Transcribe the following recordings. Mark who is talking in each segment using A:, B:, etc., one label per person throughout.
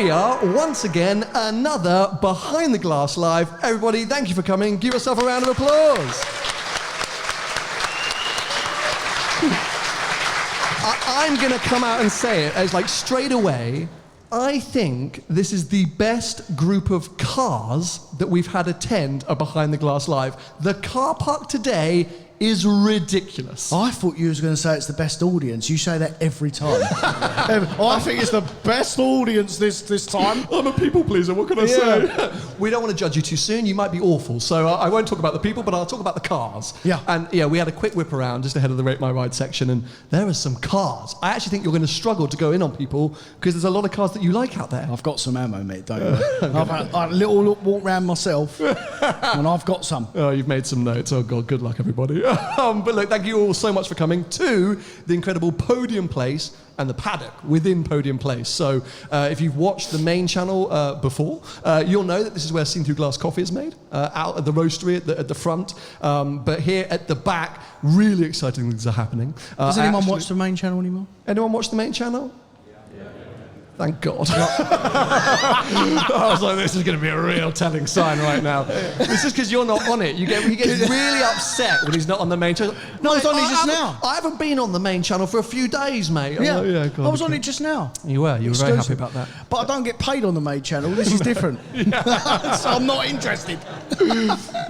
A: we are, once again, another Behind the Glass Live. Everybody, thank you for coming. Give yourself a round of applause. I'm going to come out and say it as like straight away. I think this is the best group of cars that we've had attend a Behind the Glass Live. The car park today is ridiculous.
B: I thought you was going to say it's the best audience. You say that every time. I think it's the best audience this time.
A: I'm a people pleaser, what can I say? We don't want to judge you too soon, you might be awful, so I won't talk about the people, but I'll talk about the cars.
B: Yeah.
A: And yeah, we had a quick whip around just ahead of the Rate My Ride section, and there are some cars. I actually think you're going to struggle to go in on people, because there's a lot of cars that you like out there.
B: I've got some ammo, mate, don't worry. I've had a little walk round myself, and I've got some.
A: Oh, you've made some notes. Oh, God, good luck, everybody. But look, thank you all so much for coming to the incredible Podium Place and the paddock within Podium Place. So if you've watched the main channel before, you'll know that this is where Seen Through Glass coffee is made, out at the roastery at the front. But here at the back, really exciting things are happening.
B: Does anyone watch the main channel anymore?
A: Anyone watch the main channel? Thank God. I was like, this is going to be a real telling sign right now. This is because you're not on it. He gets really upset when he's not on the main channel.
B: No, I was on it just now.
A: I haven't been on the main channel for a few days, mate.
B: Yeah,
A: God,
B: I was on it just now.
A: You were very happy about that.
B: But I don't get paid on the main channel. This is different. So I'm not interested.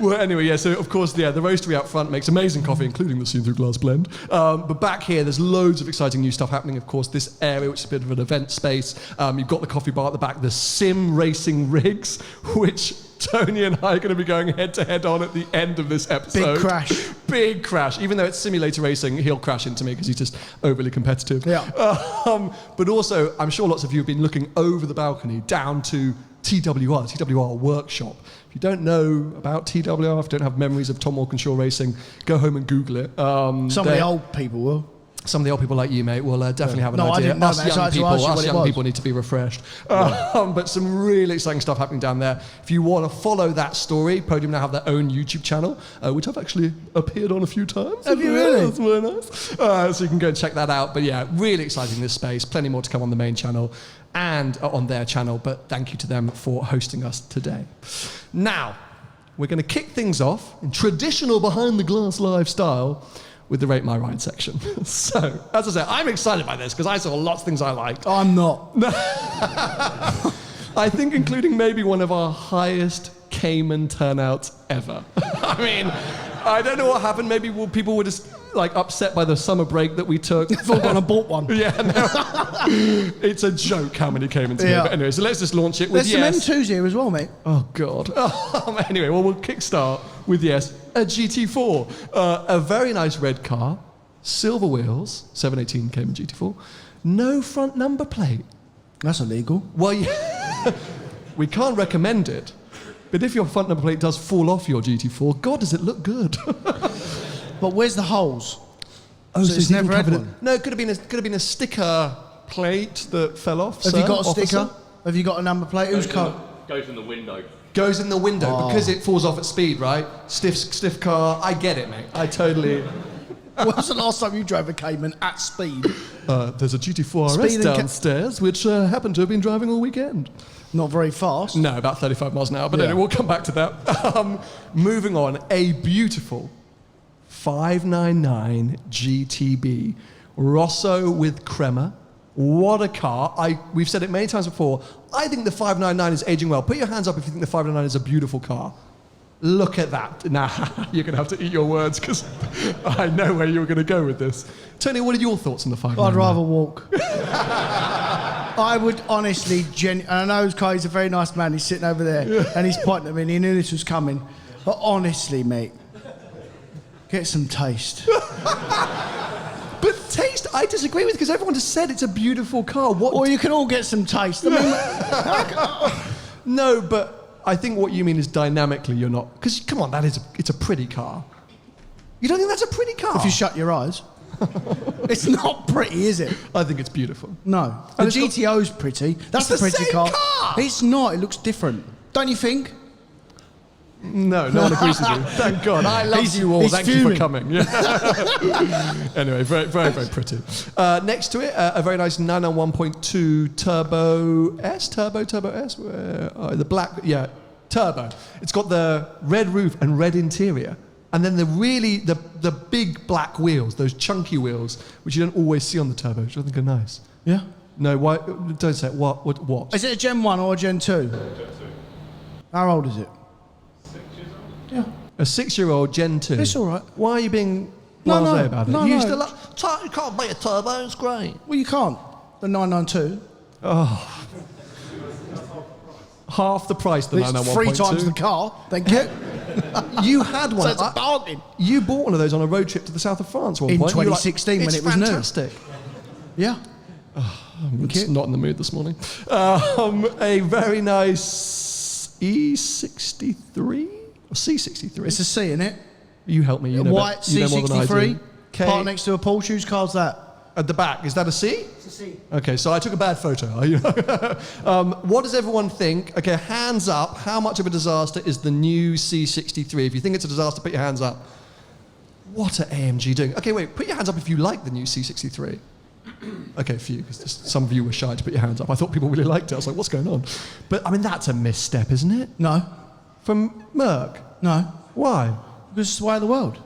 A: Well, anyway, yeah, so of course, the roastery out front makes amazing coffee, including the Seen Through Glass blend. But back here, there's loads of exciting new stuff happening. Of course, this area, which is a bit of an event space. You've got the coffee bar at the back, the sim racing rigs, which Tony and I are going to be going head-to-head on at the end of this episode.
B: Big crash.
A: Big crash. Even though it's simulator racing, he'll crash into me because he's just overly competitive.
B: Yeah.
A: But also, I'm sure lots of you have been looking over the balcony down to TWR workshop. If you don't know about TWR, if you don't have memories of Tom Walkinshaw racing, go home and Google it.
B: Some of the old people will.
A: Some of the old people like you, mate, will definitely have an idea.
B: I didn't know
A: us
B: that,
A: young,
B: so
A: people need to be refreshed. But some really exciting stuff happening down there. If you want to follow that story, Podium now have their own YouTube channel, which I've actually appeared on a few times.
B: Have you really?
A: That's very nice. So you can go and check that out. But yeah, really exciting this space. Plenty more to come on the main channel and on their channel. But thank you to them for hosting us today. Now, we're going to kick things off in traditional Behind the Glass Live style with the Rate My Ride section. So, as I said, I'm excited by this because I saw lots of things I liked.
B: I'm not.
A: I think including maybe one of our highest Cayman turnouts ever. I mean, I don't know what happened. Maybe people were just like upset by the summer break that we took.
B: I've all gone and bought one.
A: Yeah, no. It's a joke how many came into here. But anyway, so let's just launch it with
B: There's some M2s here as well, mate.
A: Oh, God. Anyway, well, we'll kickstart with a GT4. A very nice red car, silver wheels, 718 Cayman GT4, no front number plate.
B: That's illegal.
A: Well, yeah, we can't recommend it, but if your front number plate does fall off your GT4, God, does it look good.
B: But where's the holes?
A: Oh,
B: so it's never had one?
A: No, it could have been a sticker plate that fell off.
B: Have you got a sticker? Have you got a number plate? Whose car?
C: Goes in the window.
A: Goes in the window because it falls off at speed, right? Stiff car. I get it, mate. I totally.
B: When was the last time you drove a Cayman at speed?
A: There's a GT4 RS downstairs, which happened to have been driving all weekend.
B: Not very fast.
A: No, about 35 miles an hour. But anyway, we'll come back to that. Moving on, a beautiful 599 GTB Rosso with Crema. What a car. We've said it many times before. I think the 599 is aging well. Put your hands up if you think the 599 is a beautiful car. Look at that. Nah, you're going to have to eat your words because I know where you're going to go with this. Tony, what are your thoughts on the 599?
B: I'd rather walk. I would honestly, and I know Kai's a very nice man. He's sitting over there and he's pointing at me and he knew this was coming. But honestly, mate, get some taste.
A: But taste, I disagree with because everyone just said it's a beautiful car.
B: Or you can all get some taste. I mean,
A: no, but I think what you mean is dynamically you're not. Because come on, it's a pretty car. You don't think that's a pretty car?
B: If you shut your eyes. It's not pretty, is it?
A: I think it's beautiful.
B: No. The GTO's pretty. That's the pretty
A: car.
B: It's not. It looks different. Don't you think?
A: No, no one agrees with you. Thank God. I love you all.
B: He's
A: Thank
B: fuming.
A: you for coming. Yeah. Anyway, very, very, very pretty. Next to it, a very nice 991.2 Turbo S. The black, Turbo. It's got the red roof and red interior. And then the big black wheels, those chunky wheels, which you don't always see on the Turbo, which I think are nice.
B: Yeah.
A: No, why? Don't say it. What?
B: Is it a Gen 1 or a Gen 2?
C: Gen 2.
B: How old is it?
C: 6 years old.
B: Yeah.
A: A 6-year-old Gen 2.
B: It's all right.
A: Why are you being
B: No,
A: blasé about it?
B: no,
A: You
B: no.
A: still you can't beat a Turbo, it's great.
B: Well, you can't. The 992.
A: Half the price of the
B: It's
A: 991.2.
B: 3 times the car. Thank you.
A: You had one.
B: So it's a bargain.
A: You bought one of those on a road trip to the south of France one
B: In
A: point. You were
B: 2016 when
A: "It's
B: it was new."
A: fantastic.
B: Yeah.
A: I'm just not in the mood this morning. A very nice E63 or C63.
B: It's a C, in it?
A: You help me. You know,
B: White
A: you know more than I do.
B: C63.
A: K
B: Parked next to a Porsche. Whose car's that?
A: at the back. Is that a C?
B: It's a C.
A: Okay, so I took a bad photo. What does everyone think? Okay, hands up. How much of a disaster is the new C63? If you think it's a disaster, put your hands up. What are AMG doing? Okay, wait, put your hands up if you like the new C63. Okay, a few, because some of you were shy to put your hands up. I thought people really liked it. I was like, what's going on? But, I mean, that's a misstep, isn't it?
B: No.
A: From Merc?
B: No.
A: Why?
B: Because it's the way of the world.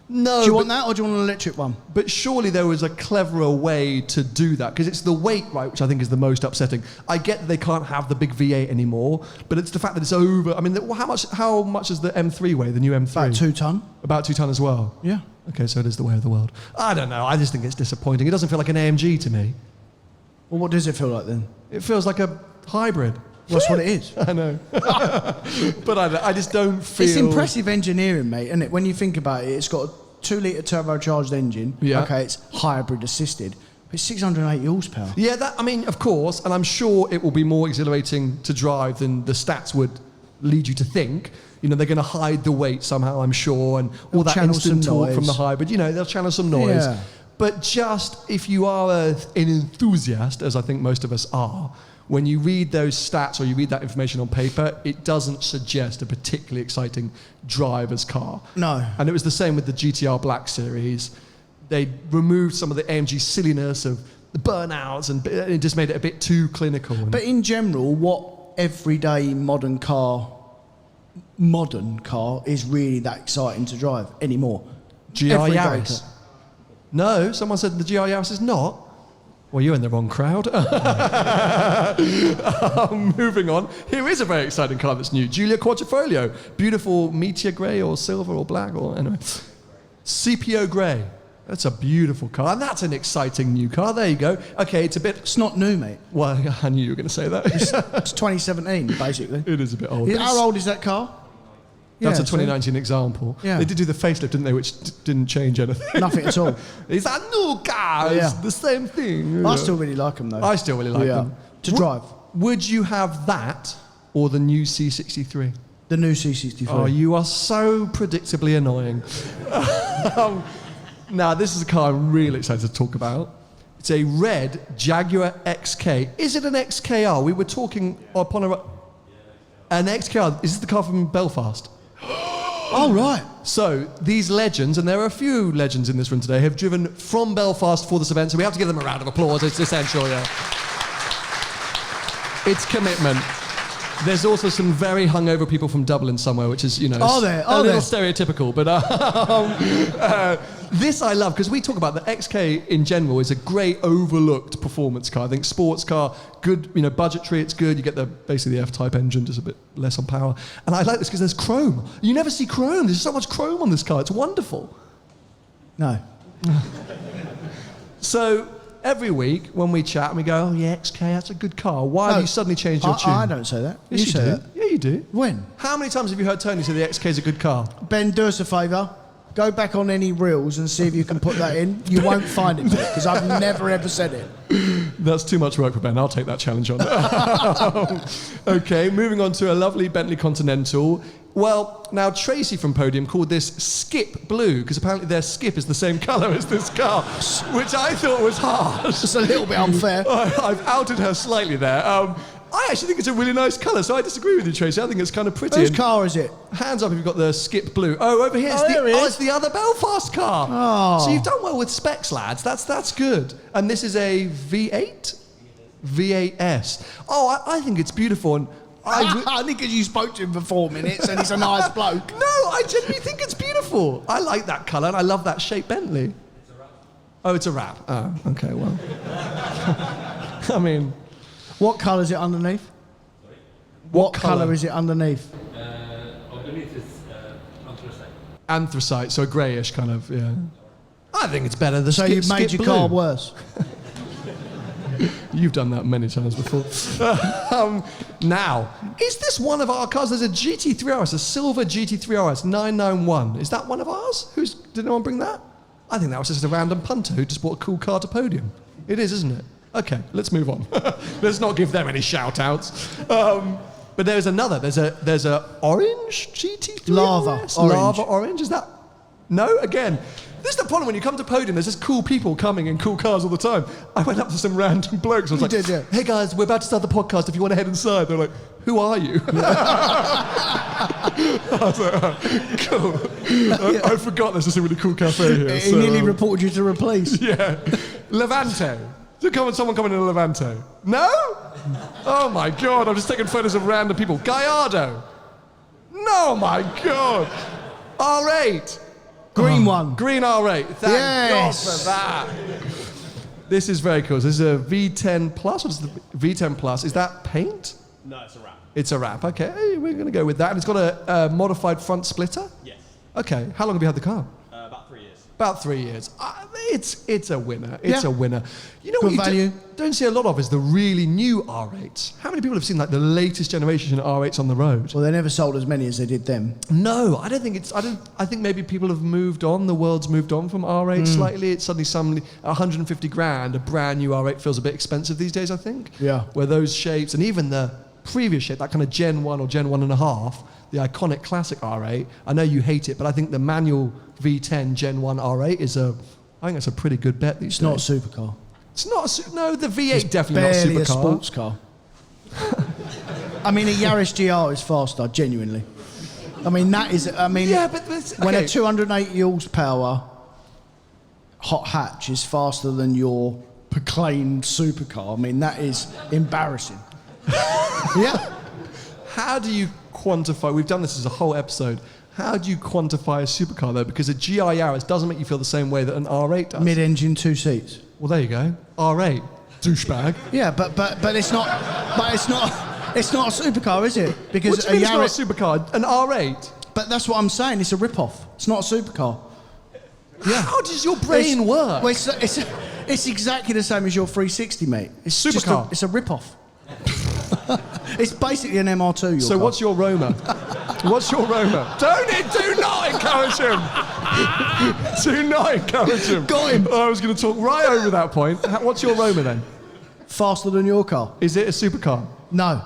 A: No,
B: Do you want that or do you want an electric one?
A: But surely there was a cleverer way to do that, because it's the weight, right, which I think is the most upsetting. I get that they can't have the big V8 anymore, but it's the fact that it's over. I mean, how much is the M3 weigh, the new M3?
B: About 2 ton.
A: About 2 ton as well?
B: Yeah.
A: Okay, so it is the way of the world. I don't know, I just think it's disappointing. It doesn't feel like an AMG to me.
B: Well, what does it feel like then?
A: It feels like a hybrid.
B: Well, that's what it is.
A: I know. But I just don't feel...
B: It's impressive engineering, mate, isn't it? When you think about it, it's got a 2-litre turbocharged engine.
A: Yeah.
B: Okay, it's hybrid assisted. But it's 680 horsepower.
A: Yeah, that, I mean, of course, and I'm sure it will be more exhilarating to drive than the stats would lead you to think. You know, they're going to hide the weight somehow, I'm sure, and all that
B: channel
A: instant
B: some
A: torque
B: noise.
A: from the hybrid. You know, they'll channel some noise.
B: Yeah.
A: But just if you are an enthusiast, as I think most of us are, when you read those stats or you read that information on paper, it doesn't suggest a particularly exciting driver's car.
B: No.
A: And it was the same with the GTR Black Series. They removed some of the AMG silliness of the burnouts and it just made it a bit too clinical.
B: But in general, what everyday modern car is really that exciting to drive anymore?
A: GR
B: Everyday
A: Yaris.
B: car.
A: No, someone said the GR Yaris is not. Well, you're in the wrong crowd. Moving on. Here is a very exciting car that's new. Giulia Quadrifoglio. Beautiful meteor grey or silver or black or anyway. CPO grey. That's a beautiful car. And that's an exciting new car. There you go. Okay, it's a bit...
B: It's not new, mate.
A: Well, I knew you were going to say that.
B: It's 2017, basically.
A: It is a bit old.
B: How old is that car?
A: That's
B: Yeah,
A: a 2019 example.
B: Yeah.
A: They did do the facelift, didn't they, which didn't change anything.
B: Nothing at all.
A: It's a new car.
B: Yeah.
A: It's the same thing.
B: I still really like them, though.
A: I still really like
B: Yeah.
A: them.
B: To drive.
A: Would you have that or the new C63?
B: The new C63.
A: Oh, you are so predictably annoying. Now, this is a car I'm really excited to talk about. It's a red Jaguar XK. Is it an XKR? We were talking upon an XKR. Is this the car from Belfast?
B: Oh, right.
A: So, these legends, and there are a few legends in this room today, have driven from Belfast for this event, so we have to give them a round of applause. It's essential, yeah. It's commitment. There's also some very hungover people from Dublin somewhere, which is, you know,
B: Are there?
A: a
B: Are
A: little
B: there?
A: stereotypical. But this I love, because we talk about the XK in general is a great overlooked performance car. I think sports car, good, you know, budgetary, it's good. You get basically the F-Type engine, just a bit less on power. And I like this because there's chrome. You never see chrome. There's so much chrome on this car. It's wonderful.
B: No.
A: So every week when we chat and we go, oh yeah, XK, that's a good car. Why have you suddenly changed your tune?
B: I don't say that.
A: Yes, you
B: say
A: do.
B: that.
A: Yeah, you do.
B: When?
A: How many times have you heard Tony say the XK is a good car?
B: Ben, do us a favour. Go back on any reels and see if you can put that in. You won't find it, mate, because I've never, ever said it.
A: That's too much work for Ben. I'll take that challenge on. Okay, moving on to a lovely Bentley Continental. Well, now Tracy from Podium called this Skip Blue, because apparently their Skip is the same colour as this car, which I thought was harsh.
B: It's a little bit unfair.
A: I've outed her slightly there. I actually think it's a really nice colour, so I disagree with you, Tracy. I think it's kind of pretty.
B: Whose
A: And
B: car is it?
A: hands up if you've got the skip blue. Oh, over here.
B: there it is.
A: It's the other Belfast car.
B: Oh.
A: So you've done well with specs, lads. That's good. And this is a V8? V8S. Oh, I think it's beautiful. And
B: I think because you spoke to him for 4 minutes and he's a nice bloke.
A: No, I genuinely think it's beautiful. I like that colour and I love that shape Bentley. It's a wrap. Oh, it's a wrap. Oh, okay, well. I mean...
B: What colour is it underneath?
C: Sorry?
B: What
A: colour?
B: colour is it underneath?
C: Underneath is anthracite.
A: Anthracite, so a greyish kind of, yeah. I think it's better than
B: So
A: skip,
B: you've made
A: skip
B: your
A: blue.
B: car worse.
A: You've done that many times before. Now, is this one of our cars? There's a GT3 RS, a silver GT3 RS 991. Is that one of ours? Did anyone bring that? I think that was just a random punter who just bought a cool car to Podium. It is, isn't it? Okay, let's move on. Let's not give them any shout-outs. But there's another. There's a orange GT3
B: Lava
A: RS?
B: orange.
A: Lava orange. Is that? No, again. This is the problem when you come to Podium, there's just cool people coming in cool cars all the time. I went up to some random blokes. I was like,
B: did, yeah.
A: hey guys, we're about to start the podcast if you want to head inside. They're like, who are you? I was like, oh, cool. I forgot there's just a really cool cafe here.
B: He nearly reported you to replace.
A: Yeah. Levante. Someone coming in a Levante? No? Oh my God, I'm just taking photos of random people. Gallardo. No, my God. R8.
B: Green one.
A: Green R8. Thank
B: Yes.
A: God for that. This is very cool. This is a V10 Plus. What is the V10 Plus? Is that paint?
C: No, it's a wrap.
A: It's a wrap. Okay, we're going to go with that. And it's got a modified front splitter?
C: Yes.
A: Okay. How long have you had the car?
C: About 3 years.
A: About 3 years. It's a winner. It's
B: Yeah.
A: a winner. You know
B: Good
A: what
B: value.
A: you don't see a lot of is the really new R8s. How many people have seen like the latest generation R8s on the road?
B: Well, they never sold as many as they did them.
A: No, I don't think it's. I think maybe people have moved on. The world's moved on from R8 slightly. It's suddenly 150 grand. A brand new R8 feels a bit expensive these days. I think.
B: Yeah.
A: Where those shapes and even the previous shape, that kind of Gen 1 or Gen 1.5, the iconic classic R8. I know you hate it, but I think the manual V10 Gen 1 R8 is I think that's a pretty good bet these
B: It's
A: days.
B: not a supercar.
A: It's not. No, the V8
B: It's
A: definitely not a
B: barely a
A: supercar.
B: sports car. I mean, a Yaris GR is faster, genuinely. I mean, that is. I mean,
A: Yeah, but it's,
B: when
A: okay.
B: a 280 horsepower hot hatch is faster than your proclaimed supercar, I mean, that is embarrassing. Yeah.
A: How do you quantify? We've done this as a whole episode. How do you quantify a supercar though? Because a GR Yaris doesn't make you feel the same way that an R8 does.
B: Mid-engine, 2 seats.
A: Well, there you go. R8, douchebag.
B: Yeah, but it's not. But it's not. It's not a supercar, is it?
A: What
B: Because
A: do you mean
B: a
A: it's not a supercar? An R8?
B: But that's what I'm saying. It's a rip-off. It's not a supercar. Yeah.
A: How does your brain work?
B: Well, it's exactly the same as your 360, mate. It's just
A: Supercar.
B: it's a rip-off. It's basically an MR2. Your
A: So
B: car.
A: what's your Roma? What's your Roma? Do not encourage him. Do not encourage him.
B: Got him.
A: I was going to talk right over that point. What's your Roma then?
B: Faster than your car?
A: Is it a supercar?
B: No.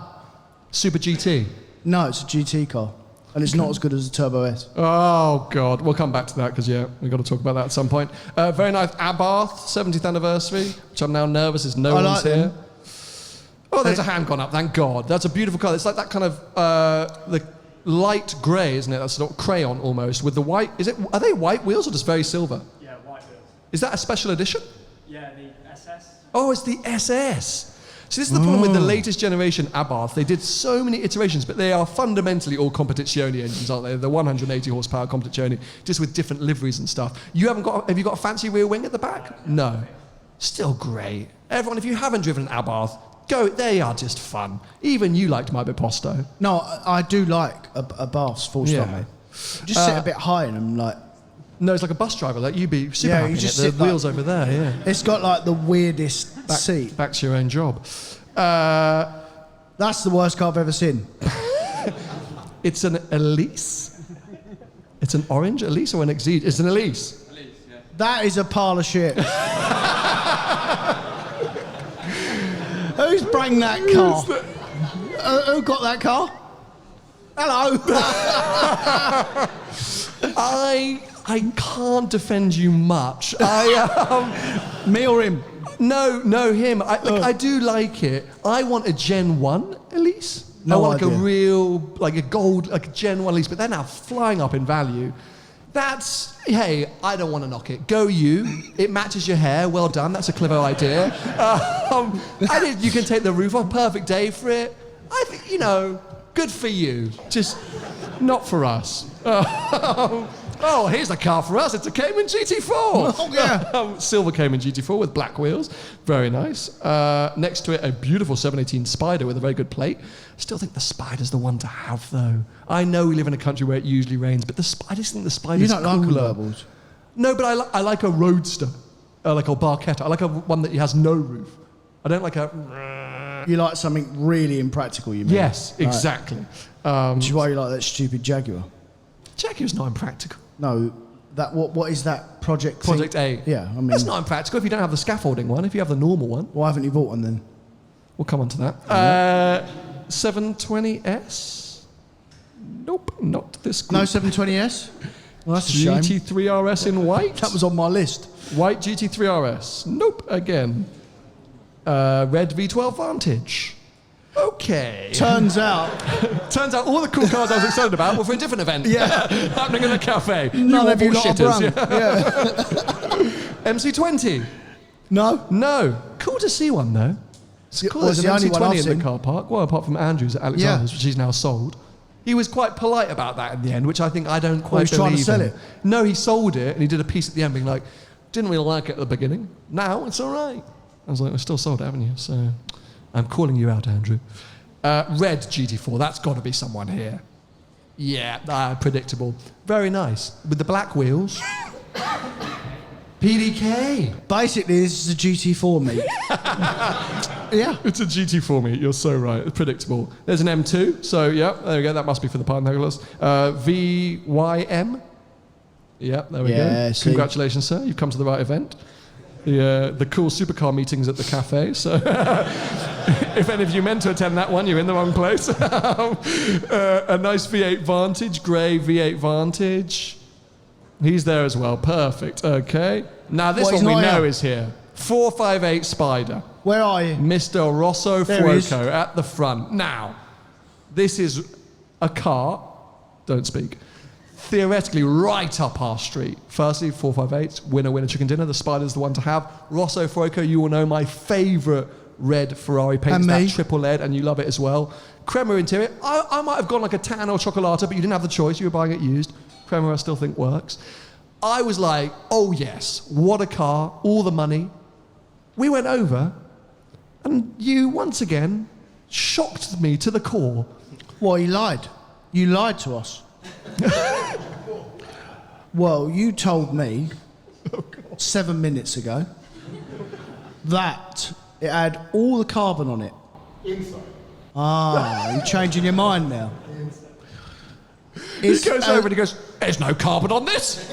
A: Super GT?
B: No, it's a GT car. And it's not as good as a Turbo S.
A: Oh, God. We'll come back to that because, yeah, we've got to talk about that at some point. Very nice Abarth, 70th anniversary, which I'm now nervous is no
B: I
A: one's
B: like
A: here.
B: them.
A: Oh, there's a hand gone up, thank God. That's a beautiful colour. It's like that kind of the light grey, isn't it? That's sort of crayon almost with the white. Are they white wheels or just very silver?
C: Yeah, white wheels.
A: Is that a special edition?
C: Yeah, the SS.
A: Oh, it's the SS. See, this is the problem with the latest generation Abarth. They did so many iterations, but they are fundamentally all competizione engines, aren't they? The 180 horsepower competizione, just with different liveries and stuff. Have you got a fancy rear wing at the back? No. Still great. Everyone, if you haven't driven an Abarth, go. They are just fun. Even you liked my Biposto.
B: No, I do like a Bath's full stop,
A: Yeah.
B: mate. Just sit a bit high in them, like.
A: No, it's like a bus driver. Like you'd be super
B: Yeah,
A: happy
B: you
A: in
B: just
A: it.
B: sit
A: The
B: like-
A: wheels over there, yeah.
B: It's got like the weirdest seat.
A: Back to your own job.
B: That's the worst car I've ever seen.
A: It's an Elise. It's an orange Elise or an Exige? It's an Elise.
B: That is a pile of shit. Who's bring that car? Who got that car? Hello.
A: I can't defend you much.
B: Me or him?
A: No, him. I do like it. I want a Gen 1 Elise?
B: No
A: like a
B: idea.
A: real, like a gold, like a Gen 1 Elise, but they're now flying up in value. That's, hey, I don't want to knock it. Go you. It matches your hair. Well done. That's a clever idea. You can take the roof off. Perfect day for it. I think, good for you. Just not for us. Oh, here's a car for us. It's a Cayman GT4.
B: Oh, yeah.
A: Silver Cayman GT4 with black wheels. Very nice. Next to it, a beautiful 718 Spider with a very good plate. Still think the Spider's the one to have, though. I know we live in a country where it usually rains, but I just think the Spider's
B: You don't like
A: cooler.
B: convertibles?
A: No, but I like a Roadster, like a Barchetta. I like one that has no roof. I don't like a...
B: You like something really impractical, you mean?
A: Yes, exactly.
B: Which is why you like that stupid Jaguar.
A: Jaguar's not impractical.
B: No, that what is that Project thing?
A: Project A.
B: Yeah, I mean...
A: That's not impractical if you don't have the scaffolding one. If you have the normal one.
B: Why haven't you bought one then?
A: We'll come on to that. 720S? Nope, not this group.
B: No 720S? Well, that's a shame.
A: GT3 RS in white?
B: That was on my list.
A: White GT3 RS. Nope, again. Red V12 Vantage. Okay.
B: Turns out
A: all the cool cars I was excited about were for a different event.
B: Yeah.
A: Happening in a cafe.
B: none of you lot are
A: bullshitters,
B: brung. Yeah.
A: MC20.
B: No?
A: No. Cool to see one, though. It's cool.
B: Well, it's
A: There's an
B: the only one I've
A: MC20 in
B: seen.
A: the car park. Well, apart from Andrew's at Alexander's,
B: Yeah.
A: which he's now sold. He was quite polite about that in the end, which I think I don't quite
B: he was trying to
A: believe
B: sell
A: him.
B: it.
A: No, he sold it, and he did a piece at the end being like, didn't really like it at the beginning. Now it's all right. I was like, we're still sold it, haven't you? So I'm calling you out, Andrew. Red GT4, that's got to be someone here. Yeah, predictable. Very nice. With the black wheels. PDK.
B: Basically, this is a GT4 meet. Yeah.
A: It's a GT4 meet, you're so right. It's predictable. There's an M2, so yeah, there we go. That must be for the Pinehaglers. VYM. Yeah, there we
B: Yeah,
A: go.
B: see.
A: Congratulations, sir. You've come to the right event. The cool supercar meetings at the cafe. So if any of you meant to attend that one, you're in the wrong place. A nice V8 Vantage, grey V8 Vantage. He's there as well. Perfect. Okay. Now this
B: Well, he's
A: one we
B: not
A: know
B: here.
A: is here. 458 Spider.
B: Where are you?
A: Mr. Rosso
B: There he is.
A: Fuoco at the front. Now, this is a car, don't speak, theoretically right up our street. Firstly, 458, winner, chicken dinner. The Spider's the one to have. Rosso Fuoco, you will know my favourite red Ferrari paint.
B: And
A: It's
B: me.
A: that triple lead, and you love it as well. Crema interior. I might have gone like a tan or chocolata, but you didn't have the choice. You were buying it used. Crema I still think works. I was like, oh yes, what a car, all the money. We went over, and you once again shocked me to the core.
B: Well, you lied. You lied to us. Well, you told me 7 minutes ago that it had all the carbon on it.
A: Inside.
B: Ah, you're changing your mind now.
A: He goes over and he goes, there's no carbon on this.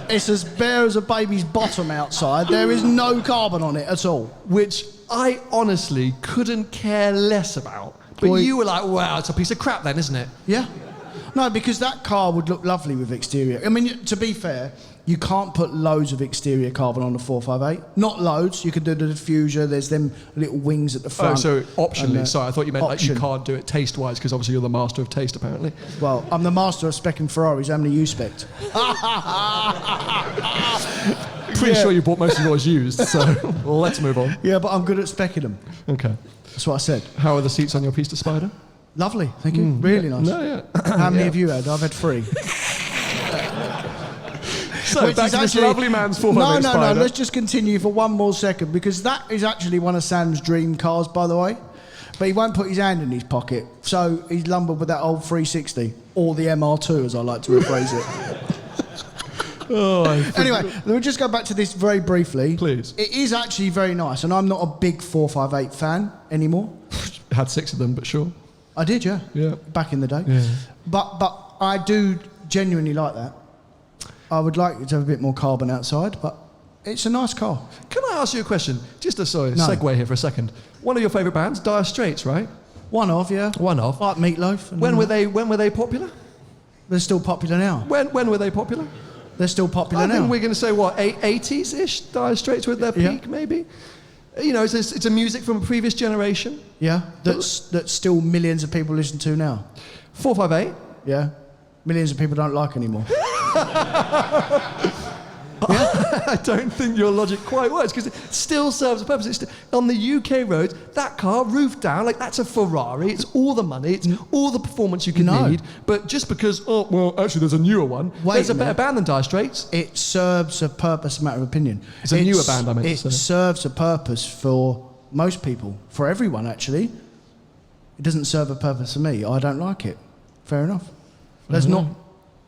B: It's as bare as a baby's bottom outside. There is no carbon on it at all.
A: Which I honestly couldn't care less about. But
B: Boy.
A: you were like, wow, it's a piece of crap then, isn't it?
B: Yeah. No, because that car would look lovely with exterior. I mean, to be fair, you can't put loads of exterior carbon on the 458. Not loads. You can do the diffuser. There's them little wings at the front.
A: Oh, so optionally.
B: And,
A: Sorry, I thought you meant like you
B: option.
A: can't do it taste-wise, because obviously you're the master of taste, apparently.
B: Well, I'm the master of specking Ferraris. How many you spec'd?
A: Pretty sure you bought most of yours used, so let's move on.
B: Yeah, but I'm good at specking them.
A: Okay.
B: That's what I said.
A: How are the seats on your Pista Spider?
B: Lovely, thank you. Really nice.
A: No, yeah.
B: How many have you had? I've had 3.
A: So back to this lovely man's 458
B: No,
A: Spider.
B: let's just continue for one more second, because that is actually one of Sam's dream cars, by the way. But he won't put his hand in his pocket, so he's lumbered with that old 360, or the MR2, as I like to rephrase it. Anyway, we'll just go back to this very briefly.
A: Please.
B: It is actually very nice, and I'm not a big 458 fan anymore.
A: Had 6 of them, but sure.
B: I did, yeah.
A: Yeah.
B: Back in the day.
A: Yeah.
B: But I do genuinely like that. I would like it to have a bit more carbon outside, but it's a nice car.
A: Can I ask you a question? Just a
B: No.
A: segue here for a second. One of your favourite bands, Dire Straits, right?
B: One of, yeah.
A: One of.
B: Like Meatloaf. and
A: When
B: all
A: were
B: that.
A: they popular?
B: They're still popular now.
A: When were they popular?
B: They're still popular
A: I think
B: now.
A: we're going to say what, 80s-ish? Dire Straits were at their
B: Yeah.
A: peak, maybe. You know, it's a music from a previous generation.
B: Yeah, that's still millions of people listen to now.
A: 458.
B: Yeah, millions of people don't like anymore.
A: I don't think your logic quite works because it still serves a purpose. On the UK roads, that car, roof down, like that's a Ferrari. It's all the money, it's all the performance you can need. But just because, actually there's a newer one, there's a better band than Dire Straits.
B: It serves a purpose, a matter of opinion.
A: It's a newer band, I meant to say.
B: It serves a purpose for most people, for everyone actually. It doesn't serve a purpose for me. I don't like it. Fair enough. There's not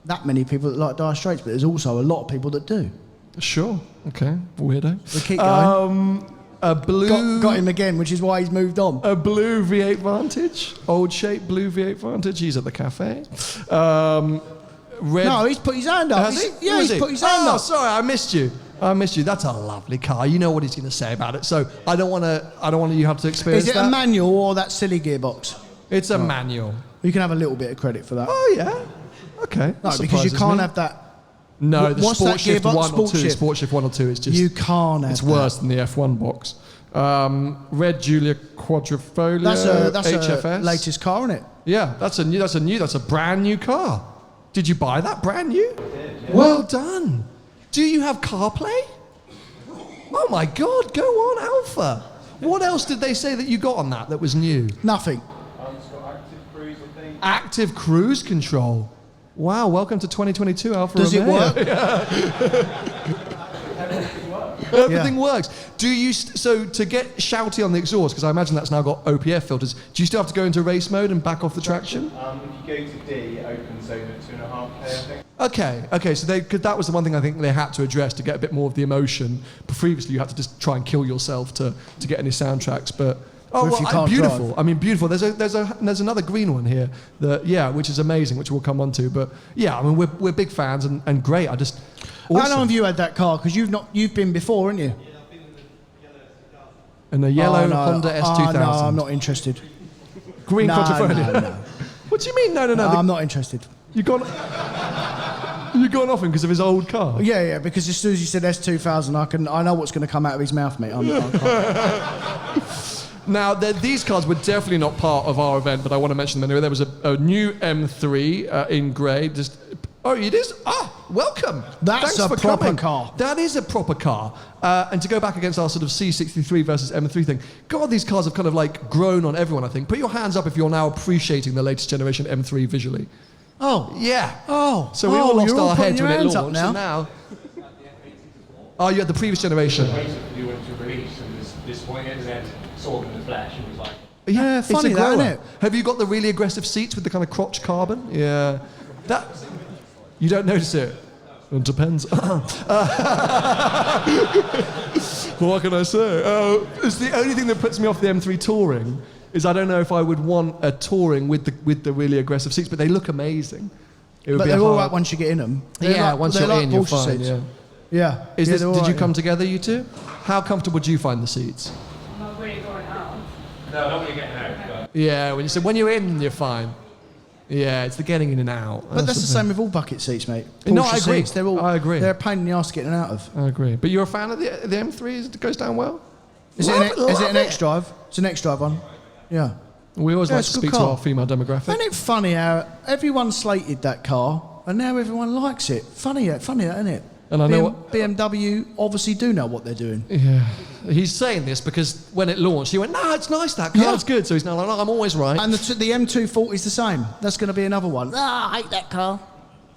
B: that many people that like Dire Straits, but there's also a lot of people that do.
A: Sure. Okay. Weirdo.
B: We keep going.
A: A blue...
B: Got him again, which is why he's moved on.
A: A blue V8 Vantage. Old shape blue V8 Vantage. He's at the cafe. Red...
B: No, he's put his hand up.
A: Has he?
B: Yeah, he's put his hand up.
A: Oh, sorry, I missed you. That's a lovely car. You know what he's going to say about it. So I don't want you have to experience that.
B: Is it a manual or that silly gearbox?
A: It's a manual.
B: You can have a little bit of credit for that.
A: Oh, yeah. Okay.
B: No, because you can't have that.
A: No, the
B: What's
A: Sport
B: that
A: Shift
B: gearbox?
A: 1 or 2.
B: Sport Shift.
A: Sport Shift 1 or 2 is just...
B: You can't have
A: It's worse than the F1 box. Red Giulia Quadrifoglio
B: That's
A: HFS.
B: a latest car, isn't it?
A: Yeah, that's a brand new car. Did you buy that brand new? I did, yeah. Well done. Do you have CarPlay? Oh my God, go on, Alpha. What else did they say that you got on that was new?
B: Nothing.
C: It's got active cruise, I think.
A: Active cruise control. Wow, welcome to 2022, Alfa
B: Does
A: Romeo.
B: it work?
A: Everything works. Do you so to get shouty on the exhaust? Because I imagine that's now got OPF filters. Do you still have to go into race mode and back off the traction?
C: If you go to D, it opens over 2.5K, I think.
A: Okay. So that was the one thing I think they had to address to get a bit more of the emotion. Previously, you had to just try and kill yourself to get any soundtracks, but. Beautiful.
B: Drive.
A: I mean, beautiful. There's another green one here which is amazing, which we'll come on to. But yeah, I mean, we're big fans and great. Awesome.
B: How long have you had that car? Because you've been before, haven't you?
C: Yeah, I've been in the yellow
A: In the yellow Honda S2000.
B: No, I'm not interested.
A: Green Quadrifoglio.
B: No.
A: What do you mean? No.
B: I'm not interested.
A: You gone off him because of his old car?
B: Yeah. Because as soon as you said S2000, I know what's going to come out of his mouth, mate.
A: Now, these cars were definitely not part of our event, but I want to mention them anyway. There was a new M3 in grey. It is? Welcome.
B: That's a proper car.
A: That is a proper car. And to go back against our sort of C63 versus M3 thing, God, these cars have kind of like grown on everyone, I think. Put your hands up if you're now appreciating the latest generation M3 visually.
B: Oh.
A: Yeah.
B: Oh.
A: So we all lost our heads when it
B: hands
A: launched.
B: up
A: now. Oh, you had the previous generation.
C: Basically, went to release and this point and then saw them in the flesh and was like...
B: Yeah, funny
A: it's a
B: that,
A: grower.
B: isn't it?
A: Have you got the really aggressive seats with the kind of crotch carbon? Yeah. You don't notice it? It depends. What can I say? It's the only thing that puts me off the M3 Touring is I don't know if I would want a Touring with the really aggressive seats, but they look amazing.
B: But they're all right once you get in them.
A: Once you're in, you're fine.
B: Seats.
A: Yeah.
B: Yeah.
A: Did you come together, you two? How comfortable do you find the seats?
C: Not really going out. No, not really getting out. But...
A: Yeah, when you're in, you're fine. Yeah, it's the getting in and out.
B: But that's the same with all bucket seats, mate.
A: No,
B: Porsche
A: I agree.
B: Seats,
A: I agree.
B: They're a pain in the arse getting out of.
A: I agree. But you're a fan of the M3? It goes down well?
B: Is it an X-Drive? It's an X-Drive one. Yeah.
A: We always like to
B: it's a good
A: speak to
B: car.
A: our female demographic.
B: Isn't it funny how everyone slated that car and now everyone likes it? Funny that, isn't it?
A: And I know what
B: BMW obviously do know what they're doing.
A: Yeah. He's saying this because when it launched, he went, "No, it's nice, that car, it's good." So he's now like, "No, I'm always right."
B: And the M240 is the same. That's going to be another one. I hate that car.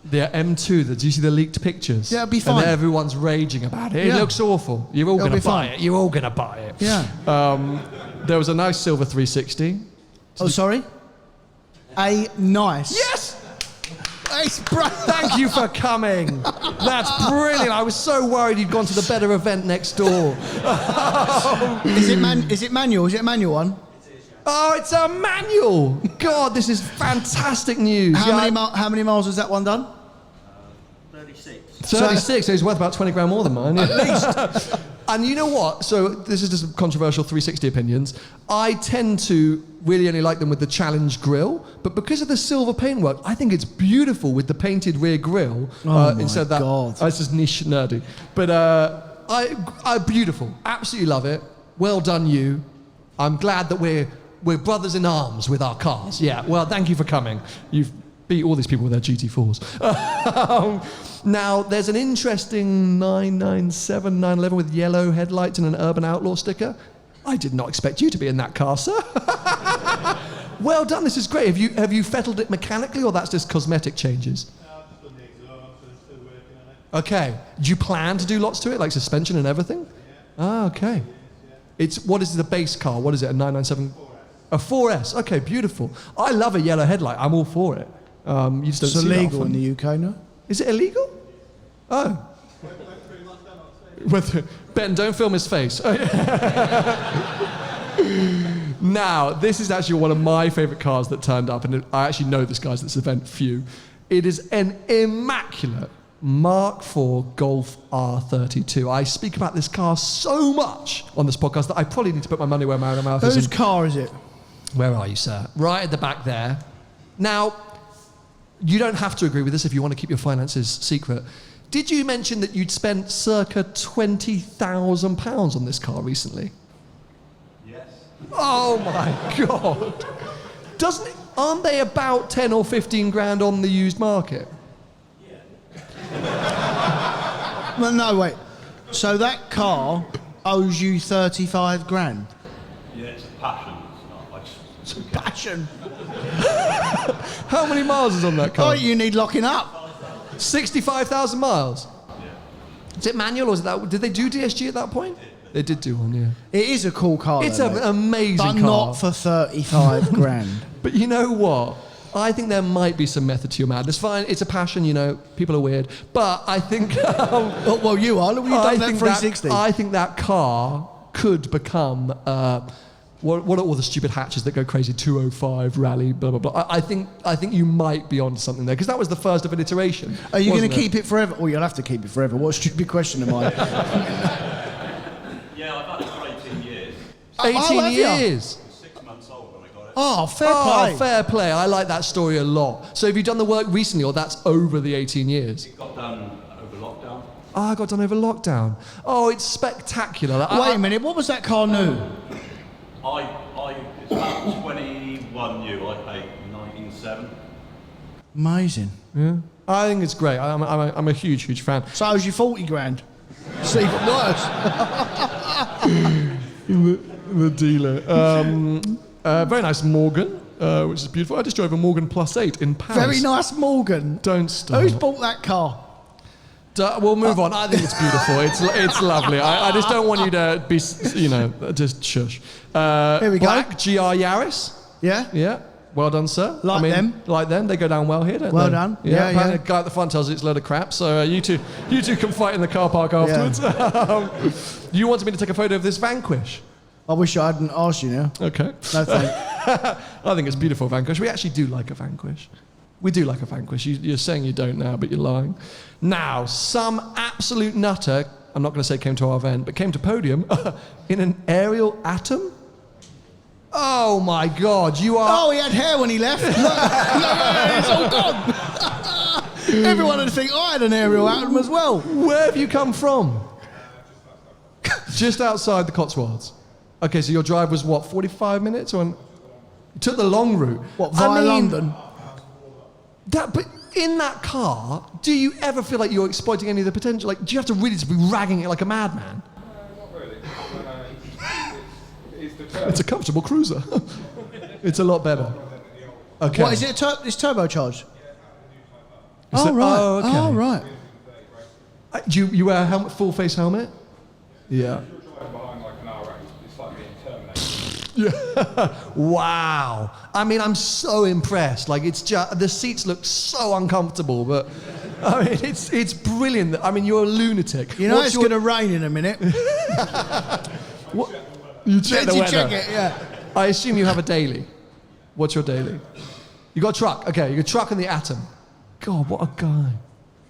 A: The M2, did you see the leaked pictures?
B: Yeah, it'll be fine.
A: And everyone's raging about it. It looks awful. You're all going to buy it. You're all going to buy it.
B: Yeah.
A: There was a nice silver 360.
B: Oh, sorry? A nice.
A: Yes!
B: It's
A: Thank you for coming. That's brilliant. I was so worried you'd gone to the better event next door.
B: Is it manual? Is it a manual one?
A: Oh, it's a manual. God, this is fantastic news.
B: How many miles has that one done?
A: 36, so he's worth about 20 grand more than mine. At least. And you know what? So this is just controversial 360 opinions. I tend to really only like them with the challenge grille, but because of the silver paintwork, I think it's beautiful with the painted rear grille. Instead of that,
B: God.
A: This is niche nerdy. But I beautiful. Absolutely love it. Well done, you. I'm glad that we're brothers in arms with our cars. Yeah, well, thank you for coming. You've beat all these people with their GT4s. Now, there's an interesting 997, 911 with yellow headlights and an Urban Outlaw sticker. I did not expect you to be in that car, sir. Well done, this is great. Have you fettled it mechanically, or that's just cosmetic changes? Okay. Do you plan to do lots to it, like suspension and everything? Ah, okay. What is the base car? What is it, a 997? A 4S. Okay, beautiful. I love a yellow headlight. I'm all for it. You just don't
B: It's
A: see
B: illegal
A: that
B: in
A: often.
B: the UK, no?
A: Is it illegal? Oh. Ben, don't film his face. Now, this is actually one of my favourite cars that turned up, and I actually know this guy's at this event, few. It is an immaculate Mark IV Golf R32. I speak about this car so much on this podcast that I probably need to put my money where my mouth is.
B: Whose car is it?
A: Where are you, sir? Right at the back there. Now, you don't have to agree with this if you want to keep your finances secret. Did you mention that you'd spent circa £20,000 on this car recently?
C: Yes.
A: Oh my God. Aren't they about 10 or 15 grand on the used market?
B: Well, no, wait. So that car owes you 35 grand?
C: Yeah, it's a passion. It's not like
B: Passion.
A: How many miles is on that
B: Oh,
A: car?
B: you need locking up.
A: 65,000 miles. Is it manual or is it that? Did they do DSG at that point? They did do one, yeah.
B: It is a cool car.
A: It's
B: though,
A: an
B: mate.
A: amazing
B: but
A: car.
B: not for 35 grand.
A: But you know what? I think there might be some method to your madness. Fine, it's a passion, you know, people are weird. But I think...
B: Oh, well, you are. Look, you've done that 360.
A: I think that car could become... what are all the stupid hatches that go crazy? 205, rally, blah, blah, blah. I think you might be onto something there, because that was the first of an iteration.
B: Are you going
A: wasn't
B: to keep it forever? Oh, you'll have to keep it forever. What a stupid question am I?
C: Yeah, I've had it for 18 years.
A: 18
B: have you?
A: years.
C: 6 months old when I got it.
B: Oh, fair
A: Oh,
B: play.
A: fair play. I like that story a lot. So have you done the work recently, or that's over the 18 years?
C: It got done over lockdown.
A: Oh, I got done over lockdown. Oh, it's spectacular.
B: Wait a minute. What was that car new?
C: It's about 21 new. I paid 19.7.
B: Amazing.
A: Yeah. I think it's great. I'm a huge, huge fan.
B: So owes you 40 grand. It's even worse.
A: The dealer. Very nice Morgan, which is beautiful. I just drove a Morgan Plus 8 in Paris.
B: Very nice Morgan.
A: Don't stop.
B: Who's bought that car?
A: We'll move on. I think it's beautiful. It's lovely. I just don't want you to be, just shush.
B: Here we go.
A: Black GR Yaris.
B: Yeah?
A: Yeah. Well done, sir.
B: Like them.
A: Like them. They go down well here, don't
B: Well
A: they?
B: done.
A: Yeah.
B: Yeah,
A: Apparently
B: yeah.
A: the guy at the front tells you it's a load of crap. So you two can fight in the car park afterwards. You wanted me to take a photo of this Vanquish.
B: I wish I hadn't asked you now.
A: Okay.
B: No thanks.
A: I think it's beautiful, Vanquish. We actually do like a Vanquish. We do like a Vanquish. You're saying you don't now, but you're lying. Now, some absolute nutter, I'm not going to say came to our event, but came to Podium in an aerial Atom. Oh my God, you are...
B: Oh, he had hair when he left. Look, it's all gone. Everyone would think I had an aerial Atom as well.
A: Where have you come from? Just outside the Cotswolds. Okay, so your drive was what, 45 minutes? You took the long route.
B: What, via London?
A: But in that car, do you ever feel like you're exploiting any of the potential? Like, do you have to really just be ragging it like a madman?
D: Not really. It's the
A: It's a comfortable cruiser. It's a lot better. Okay.
B: What, is it it's turbocharged?
A: Is it-
B: right.
A: oh, okay.
B: Oh, right.
A: You wear a helmet, full face helmet? Yeah.
D: driving behind like an R8. It's like being terminated.
A: Wow. I mean, I'm so impressed. Like, it's just, the seats look so uncomfortable, but I mean, it's brilliant. I mean, you're a lunatic.
B: You know
A: What's
B: it's
A: your-
B: going to rain in a minute.
A: What? You check the
B: Did you
A: weather.
B: check it? Yeah.
A: I assume you have a daily. What's your daily? You got a truck. Okay, you got a truck and the Atom. God, what a guy.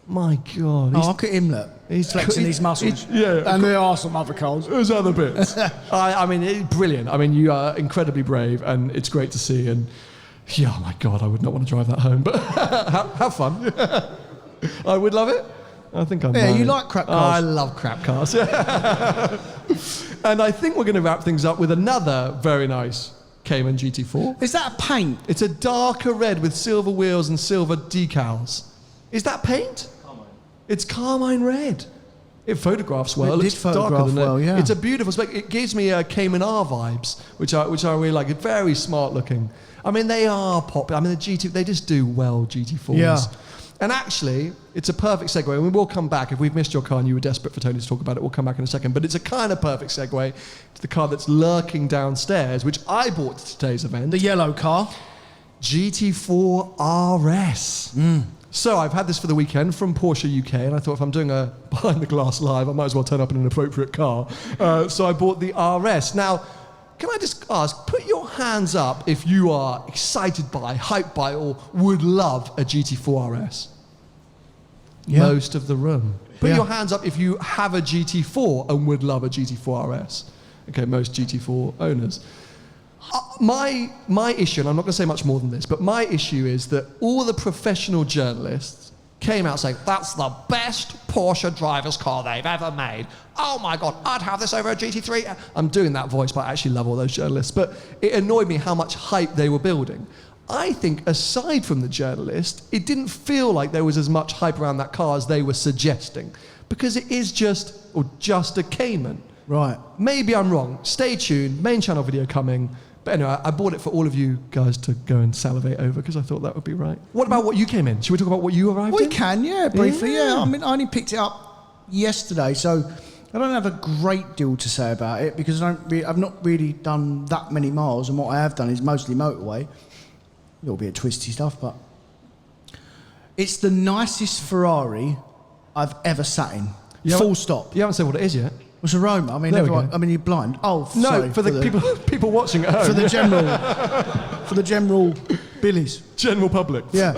A: My God.
B: Oh, look at him, look. He's flexing his muscles.
A: Yeah.
B: And there are some other cars.
A: There's other bits. I mean, brilliant. I mean, you are incredibly brave, and it's great to see. And yeah, oh my God, I would not want to drive that home, but have fun. I would love it. I think I
B: Yeah,
A: might.
B: you like crap
A: Oh, I
B: cars.
A: love crap cars. And I think we're going to wrap things up with another very nice Cayman GT4.
B: Is that a paint?
A: It's a darker red with silver wheels and silver decals. Is that paint?
C: Carmine.
A: It's carmine red. It photographs well.
B: It
A: It looks
B: did
A: darker
B: photograph
A: than
B: well,
A: it.
B: yeah.
A: It's a beautiful spec. It gives me Cayman R vibes, which I really like. It's very smart looking. I mean, they are popular. I mean, the GT, they just do well, GT4s.
B: Yeah.
A: And actually, it's a perfect segue. And we will come back. If we've missed your car and you were desperate for Tony to talk about it, we'll come back in a second. But it's a kind of perfect segue to the car that's lurking downstairs, which I bought to today's event.
B: The yellow car.
A: GT4 RS. So I've had this for the weekend from Porsche UK, and I thought if I'm doing a behind the glass live, I might as well turn up in an appropriate car. So I bought the RS. Now, can I just ask, put your hands up if you are excited by, hyped by, or would love a GT4 RS?
B: Yeah.
A: Most of the room. Put
B: Yeah.
A: your hands up if you have a GT4 and would love a GT4 RS. Okay, most GT4 owners. My issue, and I'm not going to say much more than this, but my issue is that all the professional journalists came out saying, that's the best Porsche driver's car they've ever made. Oh my God, I'd have this over a GT3. I'm doing that voice, but I actually love all those journalists. But it annoyed me how much hype they were building. I think aside from the journalist, it didn't feel like there was as much hype around that car as they were suggesting. Because it is just a Cayman.
B: Right.
A: Maybe I'm wrong. Stay tuned, main channel video coming. But anyway, I bought it for all of you guys to go and salivate over because I thought that would be right. What about what you came in? Should we talk about what you arrived
B: We
A: in?
B: can, yeah, briefly,
A: Yeah.
B: yeah. I mean, I only picked it up yesterday, so I don't have a great deal to say about it because I've not really done that many miles, and what I have done is mostly motorway. A little bit of twisty stuff, but it's the nicest Ferrari I've ever sat in.
A: You
B: Full
A: haven't-
B: stop.
A: You haven't said what it is yet.
B: It's aroma. I mean,
A: There we
B: everyone,
A: go.
B: I mean, you're blind. Oh,
A: No,
B: sorry,
A: for the people watching at home.
B: for the general billies.
A: General public.
B: Yeah.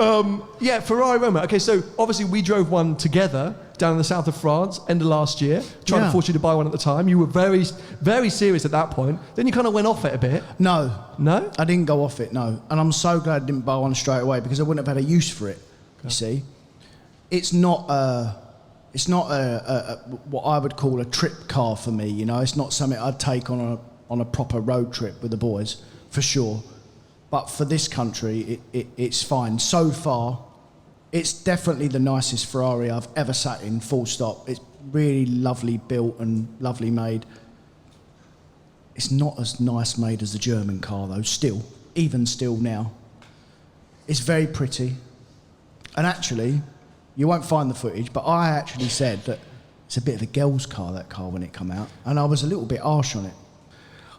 A: Ferrari Roma. Okay, so obviously we drove one together down in the south of France, end of last year, trying to
B: Yeah.
A: force you to buy one at the time. You were very, very serious at that point. Then you kind of went off it a bit.
B: No,
A: No?
B: I didn't go off it. No, and I'm so glad I didn't buy one straight away because I wouldn't have had a use for it. You see, it's not what I would call a trip car for me. You know, it's not something I'd take on a proper road trip with the boys for sure. But for this country, it's fine. So far, it's definitely the nicest Ferrari I've ever sat in, full stop. It's really lovely built and lovely made. It's not as nice made as the German car, though, still, even still now. It's very pretty. And actually, you won't find the footage, but I actually said that it's a bit of a girl's car, that car, when it come out. And I was a little bit harsh on it.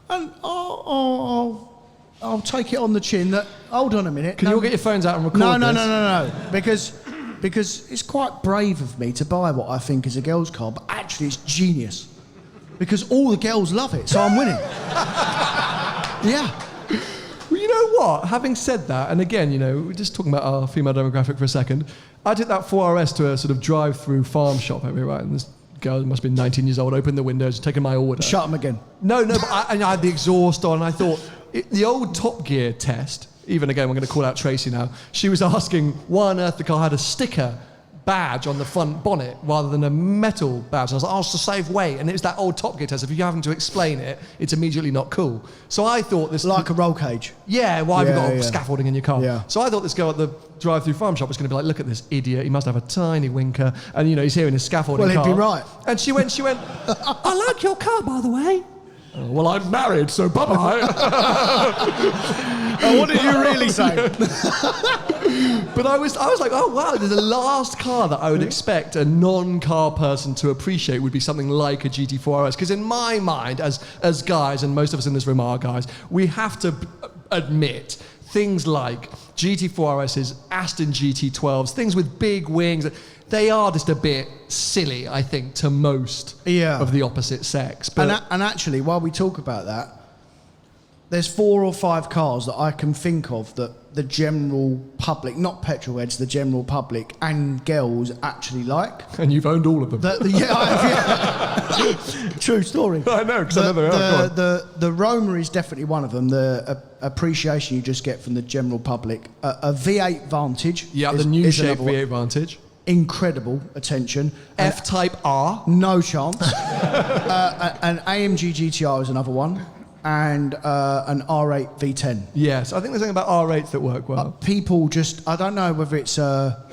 B: And I'll take it on the chin that, hold on a minute.
A: Can you all get your phones out and record
B: No,
A: this?
B: because it's quite brave of me to buy what I think is a girl's car, but actually it's genius. Because all the girls love it, so I'm winning. Yeah.
A: Well, you know what? Having said that, and again, you know, we're just talking about our female demographic for a second. I took that 4RS to a sort of drive-through farm shop over here, right? And this girl must be 19 years old, opened the windows, taken my order.
B: Shut them again.
A: No, but I had the exhaust on, and I thought, the old Top Gear test, even again, we're going to call out Tracy now, she was asking why on earth the car had a sticker badge on the front bonnet rather than a metal badge. And I was like, oh, it's to save weight. And it was that old Top Gear test. If you're having to explain it, it's immediately not cool. So I thought this...
B: Like a roll cage.
A: Yeah, why have you
B: Yeah,
A: got
B: yeah.
A: scaffolding in your car?
B: Yeah.
A: So I thought this girl at the drive-through farm shop was going to be like, look at this idiot, he must have a tiny winker, and you know, he's here in his scaffolding
B: Well,
A: car.
B: he'd be right.
A: And she went, I like your car, by the way. Oh, well, I'm married, so bye-bye.
B: Oh, what did you really say?
A: But I was like, oh, wow, the last car that I would expect a non-car person to appreciate would be something like a GT4 RS. Because in my mind, as guys, and most of us in this room are guys, we have to admit things like GT4 RSs, Aston GT12s, things with big wings, they are just a bit silly, I think, to most of the opposite sex. But
B: And actually, while we talk about that, there's 4 or 5 cars that I can think of that the general public, not petrol heads, the general public and girls actually like.
A: And you've owned all of them.
B: True story.
A: I know, because I know they are.
B: The Roma is definitely one of them. The appreciation you just get from the general public. A V8 Vantage.
A: Yeah,
B: is,
A: the new
B: is
A: shape
B: another one.
A: V8 Vantage.
B: incredible attention.
A: F-Type R.
B: No chance. An AMG GTR is another one, and an R8 V10.
A: Yes, I think there's something about R8s that work well.
B: People just, I don't know whether it's a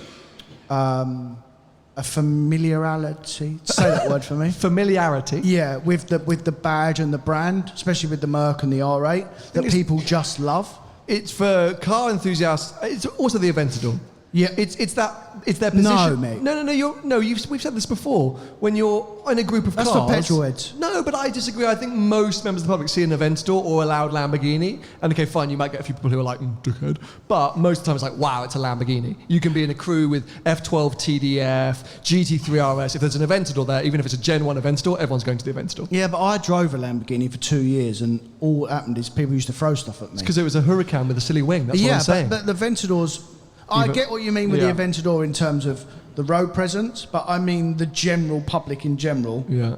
B: familiarity. Say that word for me.
A: Familiarity.
B: Yeah, with the badge and the brand, especially with the Merc and the R8, that people just love.
A: It's for car enthusiasts. It's also the Aventador.
B: Yeah,
A: it's their position.
B: No, mate.
A: No. We've said this before. When you're in a group of
B: That's
A: cars,
B: for petrol heads.
A: No, but I disagree. I think most members of the public see an Aventador or a loud Lamborghini, and okay, fine, you might get a few people who are like, dickhead. But most of the time, it's like, wow, it's a Lamborghini. You can be in a crew with F12 TDF, GT3 RS. If there's an Aventador there, even if it's a Gen 1 Aventador, everyone's going to the Aventador.
B: Yeah, but I drove a Lamborghini for 2 years, and all that happened is people used to throw stuff at me.
A: Because it was a Huracan with a silly wing. That's what I'm saying.
B: But the Aventadors, I get what you mean with the Aventador in terms of the road presence, but I mean the general public in general.
A: Yeah.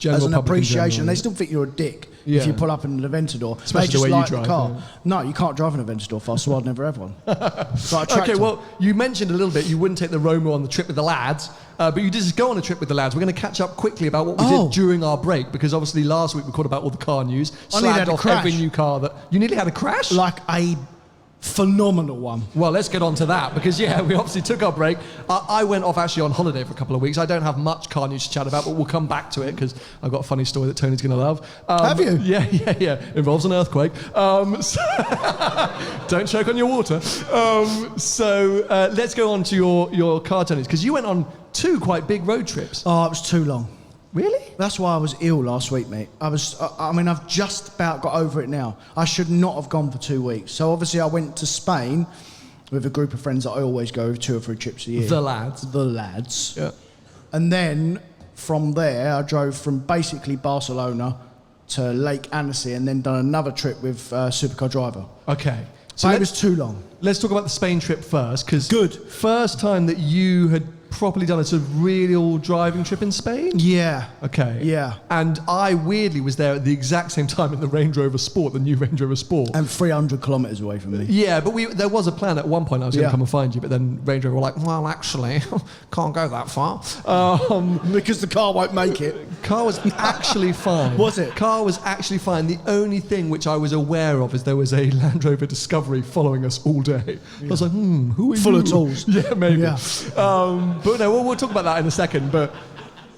B: As an appreciation, they still think you're a dick if you pull up in an Aventador.
A: Especially
B: they just
A: the way
B: like
A: you drive,
B: the car.
A: yeah.
B: No, you can't drive an Aventador fast, so I'd never have one.
A: Okay, well, you mentioned a little bit you wouldn't take the Roma on the trip with the lads, but you did just go on a trip with the lads. We're going to catch up quickly about what we did during our break, because obviously last week we caught about all the car news, slagged off every new car that... You nearly had a crash?
B: Like a phenomenal one.
A: Well, let's get on to that, because we obviously took our break. I went off actually on holiday for a couple of weeks. I don't have much car news to chat about, but we'll come back to it because I've got a funny story that Tony's going to love.
B: Have you?
A: Yeah. Involves an earthquake. Don't choke on your water. Let's go on to your car, Tony, because you went on 2 quite big road trips.
B: Oh, it was too long.
A: Really?
B: That's why I was ill last week, mate. I've just about got over it now. I should not have gone for 2 weeks. So obviously I went to Spain with a group of friends that I always go with 2 or 3 trips a year.
A: The lads.
B: Yeah. And then from there, I drove from basically Barcelona to Lake Annecy and then done another trip with Supercar Driver.
A: Okay.
B: So it was too long.
A: Let's talk about the Spain trip first, because first time that you had properly done a sort of real driving trip in Spain?
B: Yeah.
A: Okay.
B: Yeah.
A: And I weirdly was there at the exact same time in the Range Rover Sport, the new Range Rover Sport.
B: And 300 kilometres away from me.
A: Yeah, but there was a plan at one point I was going to come and find you, but then Range Rover were like, well, actually, can't go that far.
B: Because the car won't make it.
A: Car was actually fine.
B: Was it?
A: Car was actually fine. The only thing which I was aware of is there was a Land Rover Discovery following us all day. I was like, who are you?
B: Full of tools.
A: Yeah, maybe.
B: Yeah.
A: But no, we'll talk about that in a second. But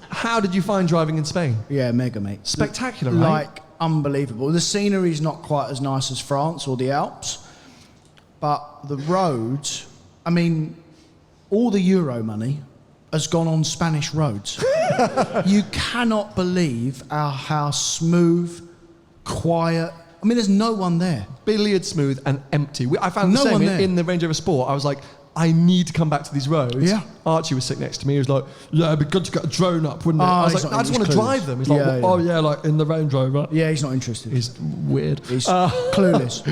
A: how did you find driving in Spain?
B: Yeah, mega, mate.
A: Spectacular, right?
B: Like, unbelievable. The scenery's not quite as nice as France or the Alps, but the roads, I mean, all the Euro money has gone on Spanish roads. You cannot believe how smooth, quiet. I mean, there's no one there.
A: Billiard smooth and empty. I found the same in the Range Rover Sport. I was like, I need to come back to these roads.
B: Yeah.
A: Archie was sitting next to me. He was like, yeah, it'd be good to get a drone up, wouldn't it? I was like, I just want to drive them. He's like, like in the Range Rover.
B: Yeah, he's not interested.
A: He's weird.
B: He's clueless.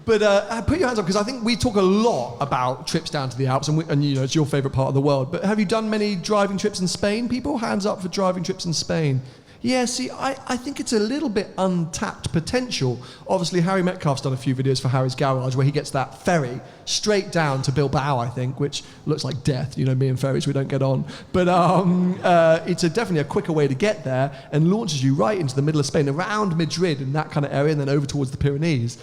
A: But put your hands up, because I think we talk a lot about trips down to the Alps, and it's your favourite part of the world. But have you done many driving trips in Spain, people? Hands up for driving trips in Spain. Yeah, see, I think it's a little bit untapped potential. Obviously, Harry Metcalf's done a few videos for Harry's Garage where he gets that ferry straight down to Bilbao, I think, which looks like death. You know, me and ferries, we don't get on. But it's definitely a quicker way to get there and launches you right into the middle of Spain, around Madrid and that kind of area, and then over towards the Pyrenees.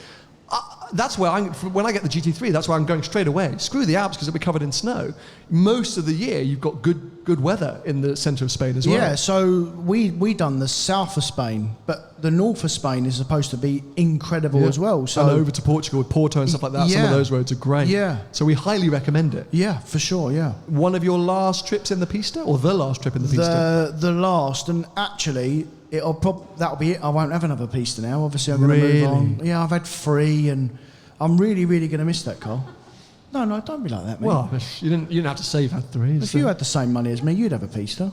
A: That's where when I get the GT3, that's where I'm going straight away. Screw the Alps because it'll be covered in snow. Most of the year, you've got good weather in the centre of Spain as well.
B: Yeah, so we done the south of Spain, but the north of Spain is supposed to be incredible as well. So
A: and over to Portugal with Porto and stuff like that. Some of those roads are great.
B: Yeah.
A: So we highly recommend it.
B: Yeah, for sure, yeah.
A: One of your last trips in the pista, or the last trip in the pista?
B: The last, and actually... that'll be it. I won't have another pista now. Obviously, I'm going to move on. Yeah, I've had 3, and I'm really, really going to miss that car. No, don't be like that, mate.
A: Well, you didn't have to say you've had 3.
B: If you had the same money as me, you'd have a pista.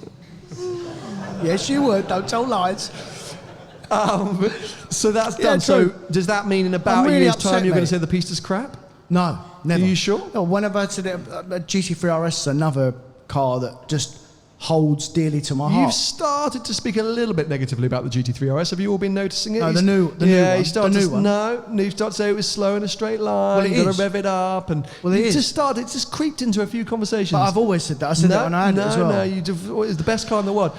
B: Yes, you would. Don't tell lies.
A: So that's done. So does that mean in about a year's time you're going to say the pista's crap?
B: No, never.
A: Are you sure?
B: No, whenever I said a GT3 RS is another car that just holds dearly to my
A: You've
B: heart.
A: started to speak a little bit negatively about the GT3 RS. Have you all been noticing it?
B: No, the new one.
A: You started
B: The new
A: to,
B: one.
A: No, you started to say it was slow in a straight line.
B: Well, it
A: you got
B: is.
A: to rev it up, and
B: Well, it
A: you
B: is.
A: just started. It's just creeped into a few conversations.
B: But I've always said that. I said that when I had it as well.
A: No, it's the best car in the world.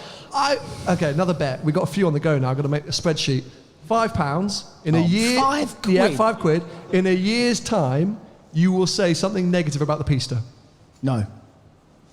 A: Okay, another bet. We've got a few on the go now. I've got to make a spreadsheet. £5 in a year.
B: £5 quid?
A: Yeah, £5. In a year's time, you will say something negative about the Pista.
B: No.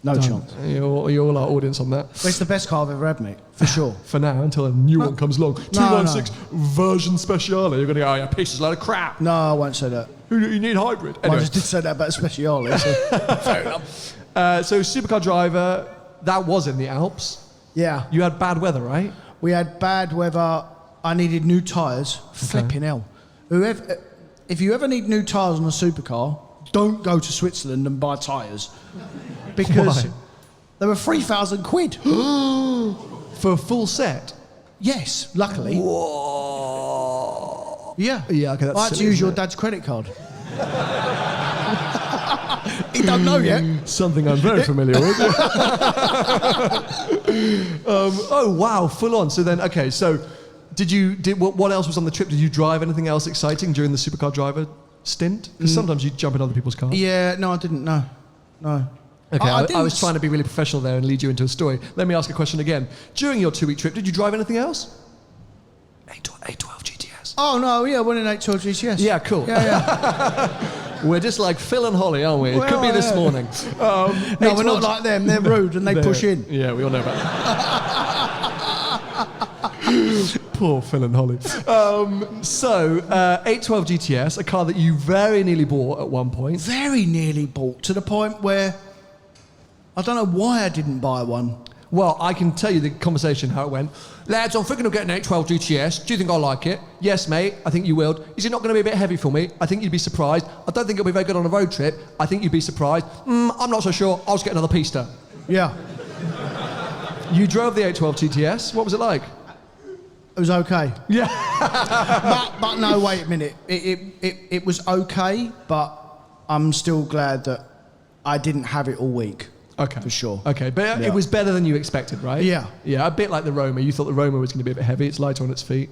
B: No chance.
A: You're all our audience on that.
B: But it's the best car I've ever had, mate. For sure.
A: For now, until a new one comes along. 296
B: no.
A: version Speciale. You're going to go, oh yeah, Pista's a load of crap.
B: No, I won't say that.
A: You need hybrid.
B: I
A: Anyway,
B: just did say that about Speciale. So. Fair enough.
A: so supercar driver, that was in the Alps.
B: Yeah.
A: You had bad weather, right?
B: We had bad weather. I needed new tyres. Flipping hell. If you ever need new tyres on a supercar, don't go to Switzerland and buy tyres. Because
A: Why?
B: they were 3,000 quid.
A: For a full set.
B: Yes, luckily.
A: Whoa.
B: Yeah.
A: Yeah, okay, that's
B: I had to
A: silly,
B: use
A: isn't
B: your
A: it?
B: dad's credit card. He don't know yet.
A: Something I'm very familiar with. Oh wow, full on. So then, okay, so what else was on the trip? Did you drive anything else exciting during the supercar driver stint? Because sometimes you jump in other people's cars.
B: Yeah, no, I didn't. No.
A: Okay, I
B: didn't
A: was trying to be really professional there and lead you into a story. Let me ask a question again. During your 2-week trip, did you drive anything else? 812 GTS.
B: Oh, no, yeah, I went in 812 GTS.
A: Yeah, cool.
B: Yeah.
A: We're just like Phil and Holly, aren't we? It could be
B: Well,
A: this
B: yeah.
A: morning.
B: No, we're not like them. They're rude and they push in.
A: Yeah, we all know about that. Poor Phil and Holly. 812 GTS, a car that you very nearly bought at one point.
B: Very nearly bought to the point where I don't know why I didn't buy one.
A: Well, I can tell you the conversation, how it went. Lads, I'm thinking of getting an 812 GTS. Do you think I'll like it? Yes, mate. I think you will. Is it not going to be a bit heavy for me? I think you'd be surprised. I don't think it'll be very good on a road trip. I think you'd be surprised. I'm not so sure. I'll just get another Pista.
B: Yeah,
A: You drove the 812 GTS. What was it like?
B: it was okay.
A: Yeah.
B: But no, wait a minute. It was okay, but I'm still glad that I didn't have it all week.
A: Okay.
B: For sure.
A: Okay, but
B: Yeah.
A: it was better than you expected, right?
B: Yeah.
A: Yeah, a bit like the Roma. You thought the Roma was going to be a bit heavy. It's lighter on its feet.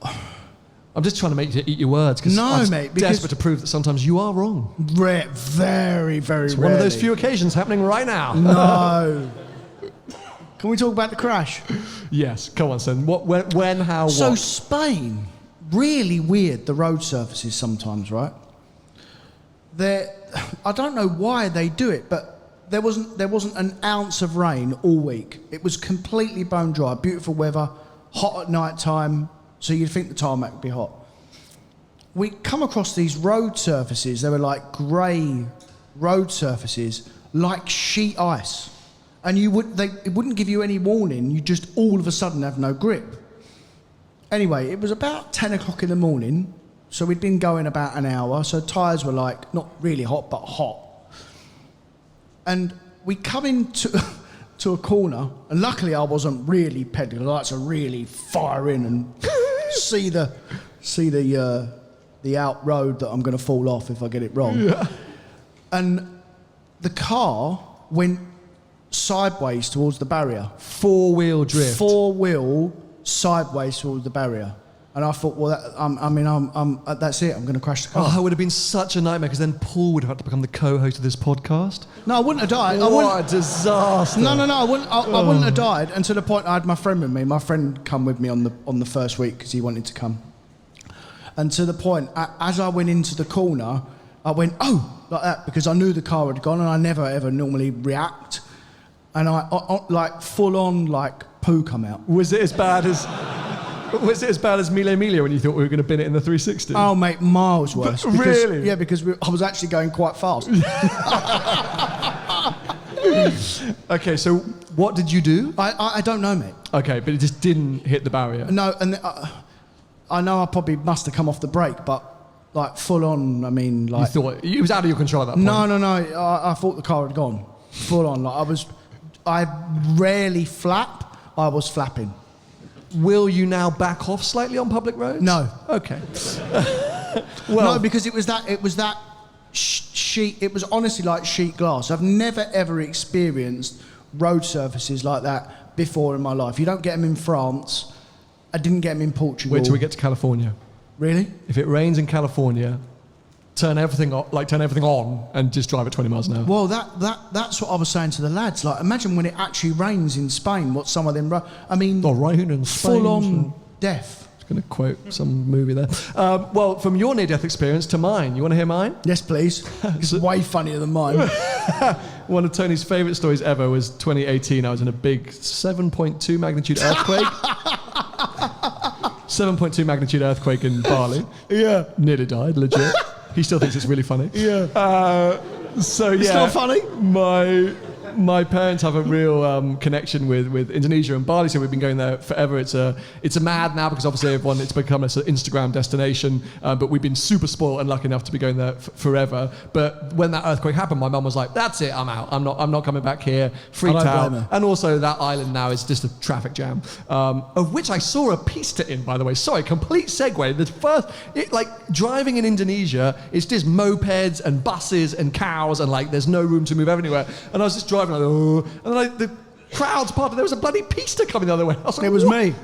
A: I'm just trying to make you eat your words because
B: No,
A: I'm
B: mate, because-
A: desperate to prove that sometimes you are wrong.
B: Very, very
A: It's
B: rarely.
A: one of those few occasions happening right now.
B: No. Can we talk about the crash?
A: Yes, come on, son. What, when, how,
B: So
A: what?
B: Spain, really weird, the road surfaces sometimes, right? I don't know why they do it, but there wasn't an ounce of rain all week. It was completely bone dry, beautiful weather, hot at night time, so you'd think the tarmac would be hot. We come across these road surfaces, they were like grey road surfaces, like sheet ice. And it wouldn't give you any warning, you just all of a sudden have no grip. Anyway, it was about 10 o'clock in the morning, so we'd been going about an hour, so tyres were like, not really hot, but hot. And we come into to a corner, and luckily I wasn't really pedaling. I like to really fire in and see the out road that I'm going to fall off if I get it wrong. Yeah. And the car went sideways towards the barrier.
A: Four-wheel drift.
B: Four-wheel sideways towards the barrier. And I thought, well, that's it. I'm going to crash the car.
A: Oh, it would have been such a nightmare because then Paul would have had to become the co-host of this podcast.
B: No, I wouldn't have died.
A: What a disaster.
B: No, I wouldn't have died. And to the point, I had my friend with me. My friend come with me on the first week because he wanted to come. And to the point, as I went into the corner, I went, oh, like that, because I knew the car had gone and I never, ever normally react. And I like, full on, like, poo come out.
A: Was it as bad as Mille Miglia when you thought we were going to bin it in the 360?
B: Oh, mate, miles worse. Because,
A: really?
B: Yeah, because I was actually going quite fast.
A: Okay, so what did you do?
B: I don't know, mate.
A: Okay, but it just didn't hit the barrier.
B: No, and I know I probably must have come off the brake, but like full on, I mean, like...
A: You thought it was out of your control at that point?
B: No. I thought the car had gone. Full on. Like I rarely flap. I was flapping.
A: Will you now back off slightly on public roads?
B: No.
A: Okay.
B: No, because it was that sheet. It was honestly like sheet glass. I've never ever experienced road surfaces like that before in my life. You don't get them in France. I didn't get them in Portugal.
A: Wait till we get to California.
B: Really?
A: If it rains in California, turn everything on and just drive at 20 miles an hour.
B: Well, that's what I was saying to the lads. Like, imagine when it actually rains in Spain. What some of them, I mean,
A: The rain in Spain.
B: full on death.
A: Going to quote some movie there. Well, from your near-death experience to mine, you want to hear mine?
B: Yes, please. It's way funnier than mine.
A: One of Tony's favourite stories ever was 2018. I was in a big 7.2 magnitude earthquake. 7.2 magnitude earthquake in Bali.
B: Yeah.
A: Nearly died, legit. He still thinks it's really funny.
B: Yeah.
A: So yeah,
B: It's not funny?
A: My parents have a real connection with Indonesia and Bali, so we've been going there forever. It's a mad now because obviously it's become an Instagram destination, but we've been super spoiled and lucky enough to be going there forever. But when that earthquake happened, my mum was like, "That's it, I'm out. I'm not coming back here." Freaked
B: I don't
A: out.
B: blame her.
A: And also that island now is just a traffic jam, of which I saw a pista in, by the way. Sorry, complete segue. The first, driving in Indonesia, it's just mopeds and buses and cows and there's no room to move anywhere. And I was just driving, and then the crowds parted. There was a bloody pista coming the other way. I was like,
B: It was me.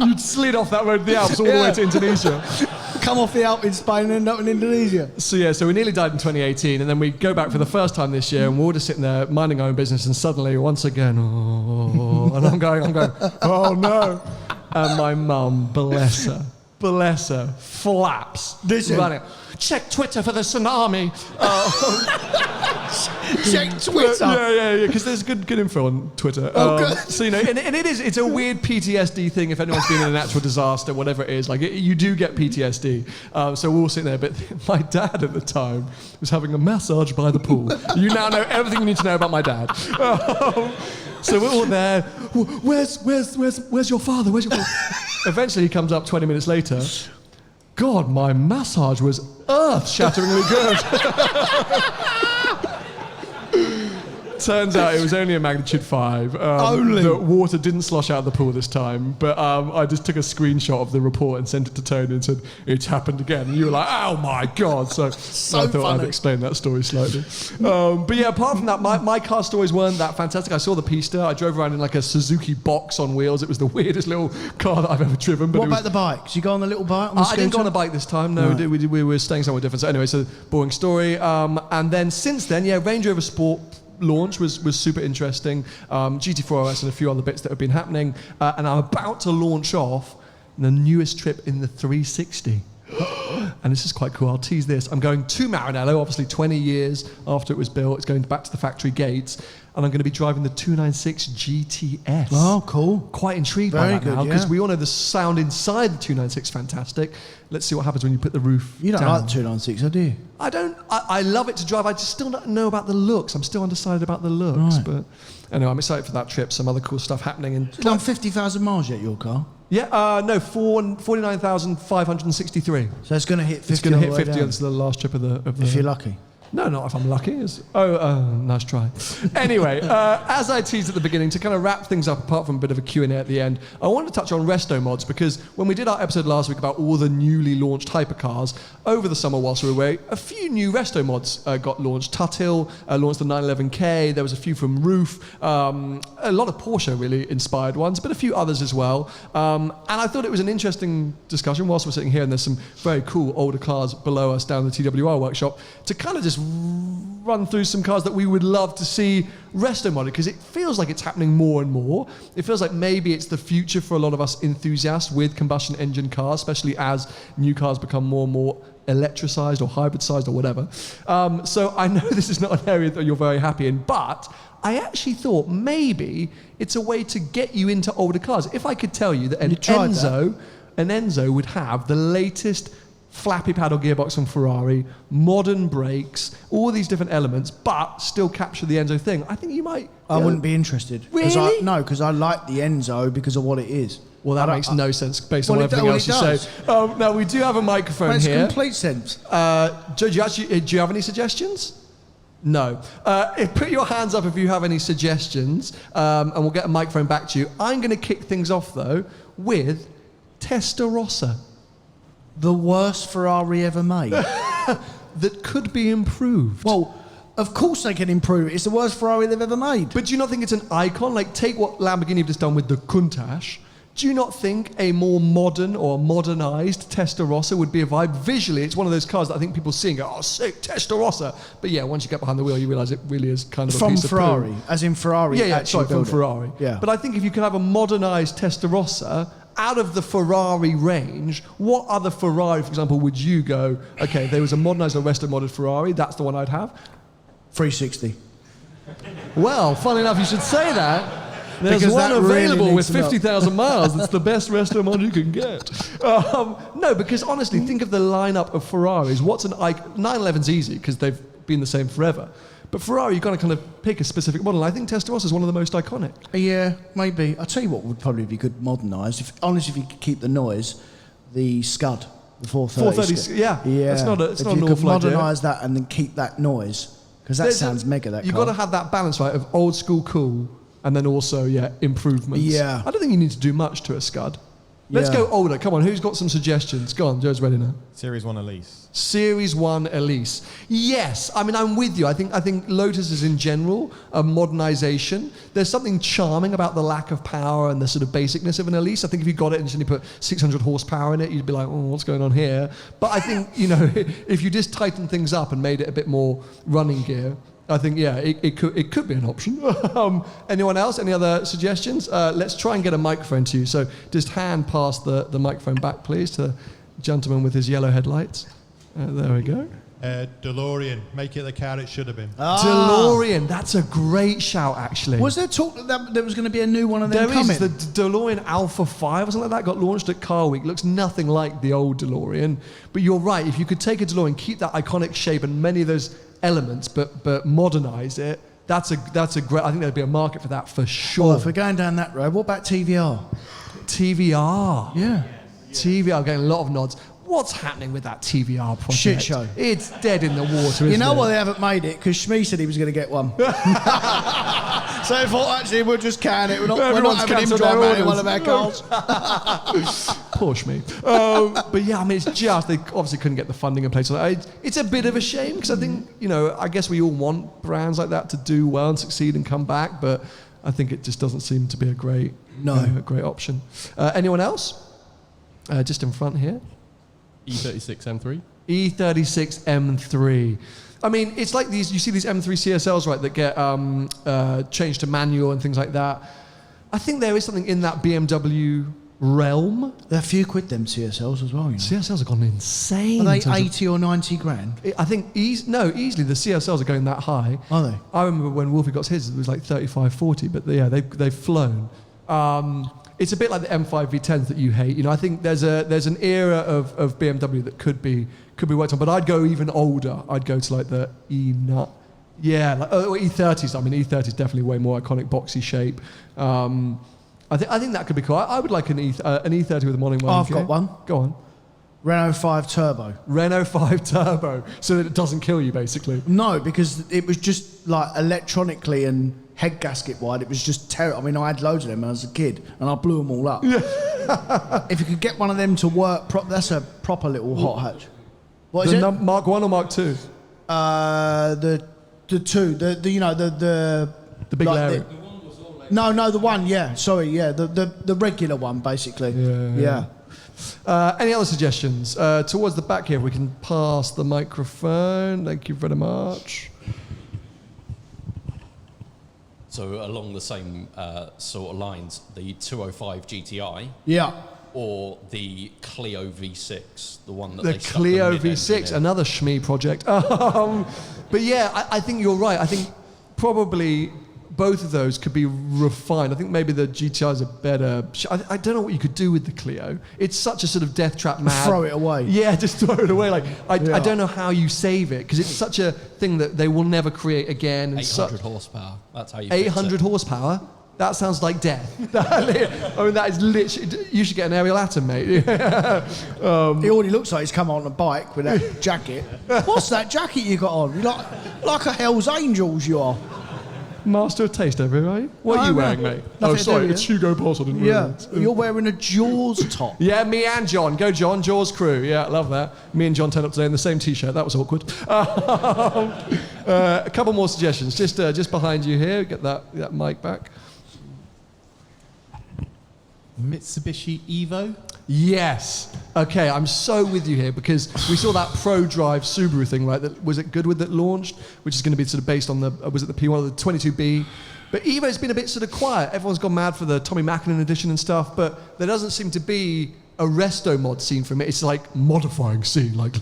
A: You'd slid off that road to the Alps all the way to Indonesia.
B: Come off the Alp in Spain and end up in Indonesia.
A: So we nearly died in 2018, and then we go back for the first time this year, and we're all just sitting there minding our own business, and suddenly, once again, and I'm going, oh no. And my mum, bless her, flaps. Running. Check Twitter for the tsunami.
B: Check Twitter.
A: Yeah, because there's good info on Twitter.
B: Good.
A: So, and it's a weird PTSD thing if anyone's been in a natural disaster, whatever it is. You do get PTSD. So we're all sitting there, but my dad at the time was having a massage by the pool. You now know everything you need to know about my dad. So we're all there. Where's your father? Where's your father? Eventually he comes up 20 minutes later. God, my massage was earth-shatteringly good. Turns out it was only a magnitude 5.
B: Only?
A: The water didn't slosh out of the pool this time, but I just took a screenshot of the report and sent it to Tony and said, "It's happened again." And you were like, "Oh my God." So I thought
B: funny.
A: I'd explain that story slightly. But yeah, apart from that, my car stories weren't that fantastic. I saw the pista. I drove around in a Suzuki box on wheels. It was the weirdest little car that I've ever driven. But
B: What about the bikes? You go on the little bike? On the
A: I didn't go on
B: scooter?
A: a bike this time. No,
B: Right.
A: we were staying somewhere different. So anyway, so boring story. And then since then, Range Rover Sport launch was super interesting. GT4 RS and a few other bits that have been happening. And I'm about to launch off the newest trip in the 360. And this is quite cool. I'll tease this. I'm going to Maranello, obviously 20 years after it was built. It's going back to the factory gates. And I'm going to be driving the 296 GTS.
B: Oh, cool.
A: Quite intrigued by
B: Very
A: that
B: good,
A: now, because
B: yeah.
A: we all know the sound inside the 296 fantastic. Let's see what happens when you put the roof
B: You don't
A: down.
B: like the 296, do you?
A: I love it to drive. I just still don't know about the looks. I'm still undecided about the looks.
B: Right.
A: But anyway, I'm excited for that trip. Some other cool stuff happening.
B: It's done 50,000 miles yet, your car?
A: Yeah, no, 49,563.
B: So it's going to hit 50.
A: It's going to
B: all
A: hit
B: the way
A: 50.
B: down.
A: This is the last trip of the.
B: If you're lucky.
A: No, not if I'm lucky. Nice try. Anyway, as I teased at the beginning, to kind of wrap things up, apart from a bit of a Q&A at the end, I wanted to touch on Restomods, because when we did our episode last week about all the newly launched hypercars, over the summer whilst we were away, a few new Restomods got launched. Tuthill launched the 911K. There was a few from Roof. A lot of Porsche really inspired ones, but a few others as well. And I thought it was an interesting discussion whilst we're sitting here, and there's some very cool older cars below us down the TWR workshop, to kind of just run through some cars that we would love to see resto-modded, because it feels like it's happening more and more. It feels like maybe it's the future for a lot of us enthusiasts with combustion engine cars, especially as new cars become more and more electricized or hybrid-sized or whatever. So I know this is not an area that you're very happy in, but I actually thought maybe it's a way to get you into older cars. If I could tell you that an Enzo would have the latest flappy paddle gearbox from Ferrari, modern brakes, all these different elements, but still capture the Enzo thing, I think you might...
B: I wouldn't be interested.
A: Really?
B: Because I like the Enzo because of what it is.
A: Well, that makes no sense based on
B: Well,
A: everything else you
B: does.
A: say. Now, we do have a microphone
B: Makes
A: here.
B: complete sense.
A: Joe, do you have any suggestions? No. Put your hands up if you have any suggestions, and we'll get a microphone back to you. I'm going to kick things off, though, with Testarossa.
B: The worst Ferrari ever made.
A: That could be improved.
B: Well, Of course they can improve it. It's the worst Ferrari they've ever made.
A: But do you not think it's an icon? Like, take what Lamborghini have just done with the Countach. Do you not think a more modern or modernised Testarossa would be a vibe? Visually, it's one of those cars that I think people see and go, oh, sick, Testarossa. But yeah, once you get behind the wheel, you realise it really is kind of a piece of
B: Ferrari,
A: poo.
B: as in Ferrari.
A: Yeah, sorry, from
B: built it.
A: Ferrari.
B: Yeah.
A: But I think if you could have a modernised Testarossa out of the Ferrari range, what other Ferrari, for example, would you go, okay, there was a modernised or resto-modded Ferrari, that's the one I'd have?
B: 360.
A: Well, funny enough, you should say that. There's
B: Because
A: one
B: that really
A: available with
B: needs to know.
A: 50,000 miles. It's the best resto mod you can get. No, because honestly, think of the lineup of Ferraris. What's an icon? 911's easy because they've been the same forever. But Ferrari, you've got to kind of pick a specific model. I think Testarossa is one of the most iconic.
B: Yeah, maybe. I'll tell you what would probably be good modernised. Honestly, if you could keep the noise, the Scud, the 430.
A: 430, yeah.
B: Yeah.
A: It's not
B: if
A: an
B: you
A: awful
B: could
A: idea.
B: modernise that and then keep that noise, because that sounds mega, that
A: You've
B: car.
A: got to have that balance, right, of old school cool and then also, improvements.
B: Yeah.
A: I don't think you need to do much to a Scud. Let's
B: Yeah.
A: go older. Come on, who's got some suggestions? Go on, Joe's ready now.
E: Series 1 Elise.
A: Series 1 Elise. Yes, I mean, I'm with you. I think Lotus is in general a modernisation. There's something charming about the lack of power and the sort of basicness of an Elise. I think if you got it and suddenly put 600 horsepower in it, you'd be like, oh, what's going on here? But I think, if you just tighten things up and made it a bit more running gear, I think, it could be an option. Anyone else? Any other suggestions? Let's try and get a microphone to you. So just hand past the microphone back, please, to the gentleman with his yellow headlights. There we go.
E: DeLorean. Make it the car it should have been.
A: DeLorean. That's a great shout, actually.
B: Was there talk that there was going to be a new one of them
A: There
B: coming?
A: is. The DeLorean Alpha 5 or something like that got launched at Car Week. Looks nothing like the old DeLorean. But you're right. If you could take a DeLorean, keep that iconic shape and many of those elements, but modernise it, that's a great. I think there'd be a market for that for sure.
B: Well, if we're going down that road, what about TVR?
A: TVR.
B: Yeah.
A: TVR getting a lot of nods. What's happening with that TVR project?
B: Shit show.
A: It's dead in the water, isn't
B: You know
A: it?
B: why they haven't made it? Because Shmee said he was going to get one. So I thought, actually, we'll just can it. We're not
A: Everyone's
B: having him
A: cancelled
B: drive
A: their
B: around in one
A: orders.
B: of our cars.
A: Push me. But yeah, I mean, it's just, they obviously couldn't get the funding in place. It's a bit of a shame because I think, I guess we all want brands like that to do well and succeed and come back, but I think it just doesn't seem to be a great option. Anyone else? Just in front here.
F: E36 M3.
A: E36 M3. I mean, it's like these, you see these M3 CSLs, right, that get changed to manual and things like that. I think there is something in that BMW realm.
B: They're a few quid, them CSLs as well,
A: CSLs have gone insane.
B: Are they
A: in terms of-
B: 80 or 90 grand?
A: I think, easily the CSLs are going that high.
B: Are they?
A: I remember when Wolfie got his, it was like 35, 40, but yeah, they've flown. It's a bit like the M5 V10s that you hate. I think there's an era of BMW that could be worked on, but I'd go even older. I'd go to like the E-Nut. Yeah, like E30s. I mean, E30 is definitely way more iconic, boxy shape. I think that could be cool. I would like an E30 with a modern one.
B: I've got one.
A: Go on.
B: Renault 5 Turbo.
A: Renault 5 Turbo, so that it doesn't kill you, basically.
B: No, because it was just like electronically and head gasket wide, it was just terrible. I mean, I had loads of them when I was a kid, and I blew them all up. If you could get one of them to work, that's a proper little hot hatch. What is it?
A: Mark 1 or Mark 2?
B: The two, the
A: big
B: like
A: Larry.
B: No, the one, yeah. Sorry, yeah, the regular one, basically. Yeah.
A: Any other suggestions? Towards the back here, we can pass the microphone. Thank you very much.
F: So along the same sort of lines, the 205 GTI
B: Yeah.
F: or the Clio V6, the one that
A: The
F: they stuck
A: Clio
F: mid-engine
A: V6,
F: in.
A: another Shmee project. But yeah, I think you're right. I think probably both of those could be refined. I think maybe the GTIs are better. I don't know what you could do with the Clio. It's such a sort of death trap mad.
B: Throw it away.
A: Yeah, just throw it away. Like I don't know how you save it because it's such a thing that they will never create again. And
F: 800 horsepower. That's how you fix
A: 800
F: it.
A: horsepower. That sounds like death. I mean, that is literally. You should get an aerial atom, mate.
B: He already looks like he's come on a bike with that jacket. What's that jacket you got on? You're like a Hell's Angels, you are.
A: Master of taste over here, are you? What are you
B: No,
A: wearing, mate?
B: nothing
A: Oh,
B: to
A: sorry,
B: do with
A: it's
B: it.
A: Hugo Boss. I didn't
B: Yeah.
A: realise.
B: You're wearing a Jaws top.
A: Yeah, me and John. Go, John. Jaws crew. Yeah, love that. Me and John turned up today in the same T-shirt. That was awkward. A couple more suggestions. Just behind you here. Get that mic back.
E: Mitsubishi Evo.
A: Yes. Okay, I'm so with you here because we saw that Pro Drive Subaru thing, right? That was it Goodwood that launched, which is going to be sort of based on the was it the P1 or the 22B? But Evo's been a bit sort of quiet. Everyone's gone mad for the Tommy Mackinnon edition and stuff, but there doesn't seem to be a resto mod scene from it. It's like modifying scene, like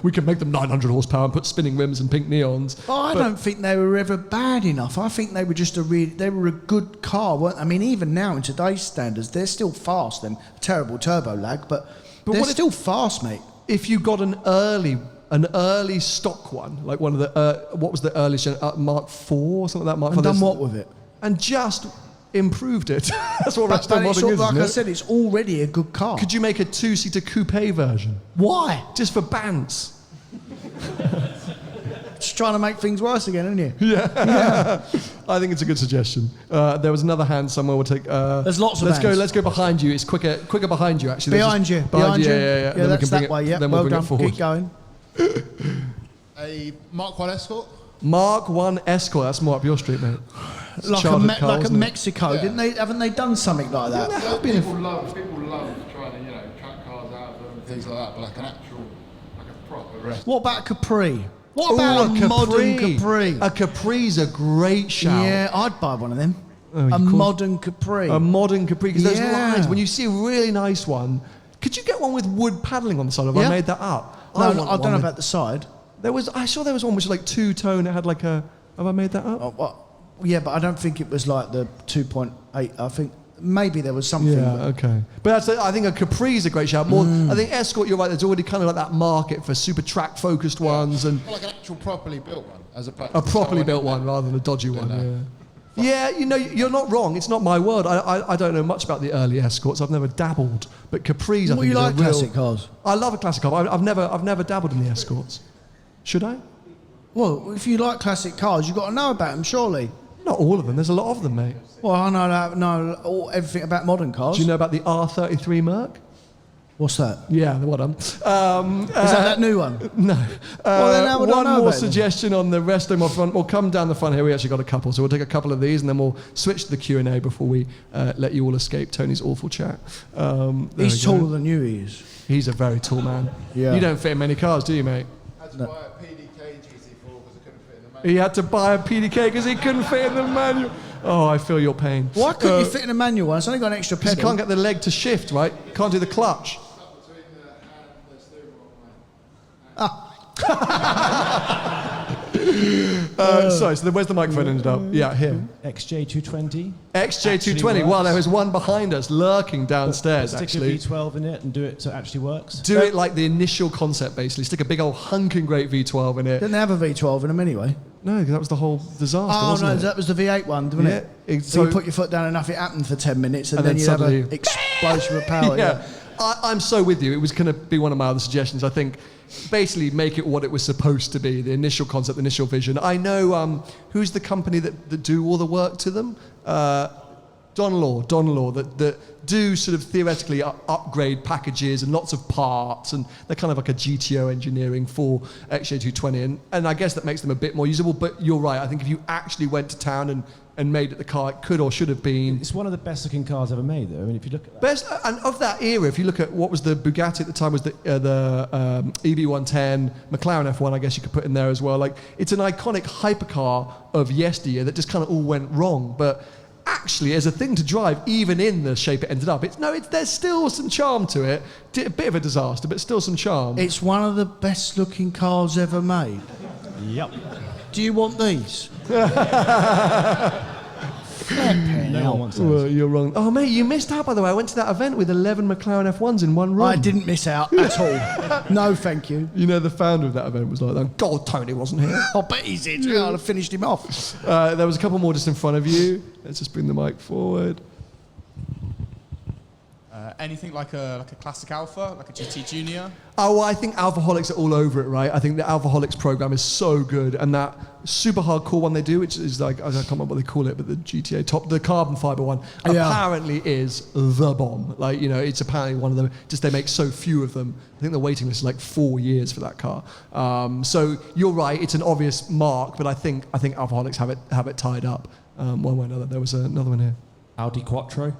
A: we can make them 900 horsepower and put spinning rims and pink neons.
B: Oh, I don't think they were ever bad enough. I think they were just they were a good car. I mean, even now in today's standards, they're still fast. Them terrible turbo lag, but they're still fast, mate.
A: If you got an early stock one, like one of the what was the earliest Mark IV or something like that? Mark
B: And
A: IV,
B: done what with it?
A: And just improved it. That's what
B: But
A: resto
B: it's
A: modding
B: all,
A: is,
B: like
A: isn't
B: I
A: it?
B: said, it's already a good car.
A: Could you make a two-seater coupe version?
B: Why?
A: Just for bants.
B: Just trying to make things worse again, aren't you?
A: I think it's a good suggestion. There was another hand somewhere. We'll take.
B: There's lots of
A: Let's go.
B: hands.
A: Let's go behind you. It's quicker behind you actually. There's
B: Behind you.
A: just-
B: Behind you.
A: Yeah.
B: Yeah, that's that way. Yeah,
A: Then
B: well
A: we'll bring
B: done.
A: it forward.
B: Keep going.
E: A Mark 1 Escort.
A: Mark 1 Escort. That's more up your street, mate. It's
B: Like
A: childhood car,
B: like a
A: isn't it?
B: Mexico,
E: Yeah.
B: didn't they? Haven't they done something like that?
D: People love trying to, track cars out of them and things like that, but like a proper rest.
B: What about a Capri? What
A: Ooh,
B: about a modern Capri?
A: A Capri's a great shout.
B: Yeah, I'd buy one of them.
A: Oh,
B: A
A: you call-
B: modern Capri.
A: A modern Capri, because those
B: Yeah.
A: lines, when you see a really nice one, could you get one with wood paddling on the side? Have
B: Yeah.
A: I made that up?
B: No, I
A: want
B: don't
A: one
B: know
A: with-
B: about the side.
A: I saw there was one which was like two-tone. It had like a. Have I made that up?
B: Oh, well, yeah, but I don't think it was like the 2.8. I think maybe there was something.
A: Yeah,
B: but-
A: okay. But I think a Capri's a great shout. More, I think Escort, you're right. There's already kind of like that market for super track-focused ones and
D: Like an actual properly built one, as opposed
A: a
D: to
A: properly
D: someone
A: built
D: in
A: one rather than a dodgy one.
D: no.
A: Yeah, you're not wrong. It's not my world. I don't know much about the early Escorts. I've never dabbled, but Capri's. I
B: Well,
A: think
B: you
A: is a
B: like
A: real-
B: classic cars?
A: I love a classic car. I've never dabbled in the Escorts. Should I?
B: Well, if you like classic cars, you've got to know about them, surely.
A: Not all of them. There's a lot of them, mate.
B: Well, I know everything about modern cars.
A: Do you know about the R33 Merc?
B: What's that?
A: Yeah, the one.
B: Is that new one?
A: No.
B: Well, then how would I
A: one
B: know
A: more
B: about them?
A: suggestion on the Restomod front. We'll come down the front here. We actually got a couple, so we'll take a couple of these and then we'll switch to the Q&A before we let you all escape Tony's awful chat. There
B: He's
A: we go.
B: taller than you, he is.
A: He's a very tall man.
B: Yeah.
A: You don't fit in many cars, do you, mate?
D: had to buy a PDK GT4 because I couldn't fit in the manual.
A: He had to buy a PDK because he couldn't fit in the manual. Oh, I feel your pain.
B: Why couldn't you fit in a manual one? It's only got an extra
A: Because
B: pedal.
A: you can't get the leg to shift, right? Can't do the clutch.
D: Between the hand and the steering wheel, mate.
A: Sorry, so where's the microphone ended up? Yeah, here.
G: XJ220.
A: XJ220.
G: Actually
A: Well, there
G: works.
A: was one behind us lurking downstairs,
G: Stick a
A: actually.
G: V12 in it and do it so it actually works.
A: Do it like the initial concept, basically. Stick a big old hunking great V12 in it.
B: Didn't they have a V12 in them anyway?
A: No, because that was the whole disaster,
B: Oh,
A: wasn't
B: no,
A: it?
B: that was the V8 one, didn't
A: Yeah,
B: it? So you put your foot down enough, it happened for 10 minutes, and
A: And
B: then
A: then
B: you'd have
A: suddenly-
B: an explosion of power.
A: yeah. I'm so with you. It was going to be one of my other suggestions. I think basically make it what it was supposed to be, the initial concept, the initial vision. I know who's the company that do all the work to them? Don Law, that do sort of theoretically upgrade packages and lots of parts, and they're kind of like a GTO engineering for XJ220, and I guess that makes them a bit more usable, but you're right. I think if you actually went to town and made it the car it could or should have been.
G: It's one of the best looking cars ever made, though. I mean, if you look at that.
A: Best, and of that era, if you look at what was the Bugatti at the time, was the EB110, McLaren F1, I guess you could put in there as well. Like, it's an iconic hypercar of yesteryear that just kind of all went wrong. But actually, as a thing to drive, even in the shape it ended up, there's still some charm to it. A bit of a disaster, but still some charm.
B: It's one of the best looking cars ever made.
G: Yep.
B: Do you want these?
G: No one wants those.
A: Well, you're wrong. Oh, mate, you missed out, by the way. I went to that event with 11 McLaren F1s in one room.
B: I didn't miss out at all. No, thank you.
A: You know, the founder of that event was like that. God, Tony wasn't here.
B: I bet he's it. I'd have finished him off.
A: There was a couple more just in front of you. Let's just bring the mic forward.
H: Anything like a classic Alpha, like a GT Junior?
A: Oh, well, I think Alphaholics are all over it, right? I think the Alphaholics program is so good, and that super hardcore one they do, which is like, I can't remember what they call it, but the GTA top, the carbon fiber one, apparently is the bomb. Like, you know, it's apparently one of them. Just they make so few of them. I think the waiting list is like 4 years for that car. So you're right, it's an obvious mark, but I think Alphaholics have it tied up one way or another. There was another one here.
G: Audi Quattro.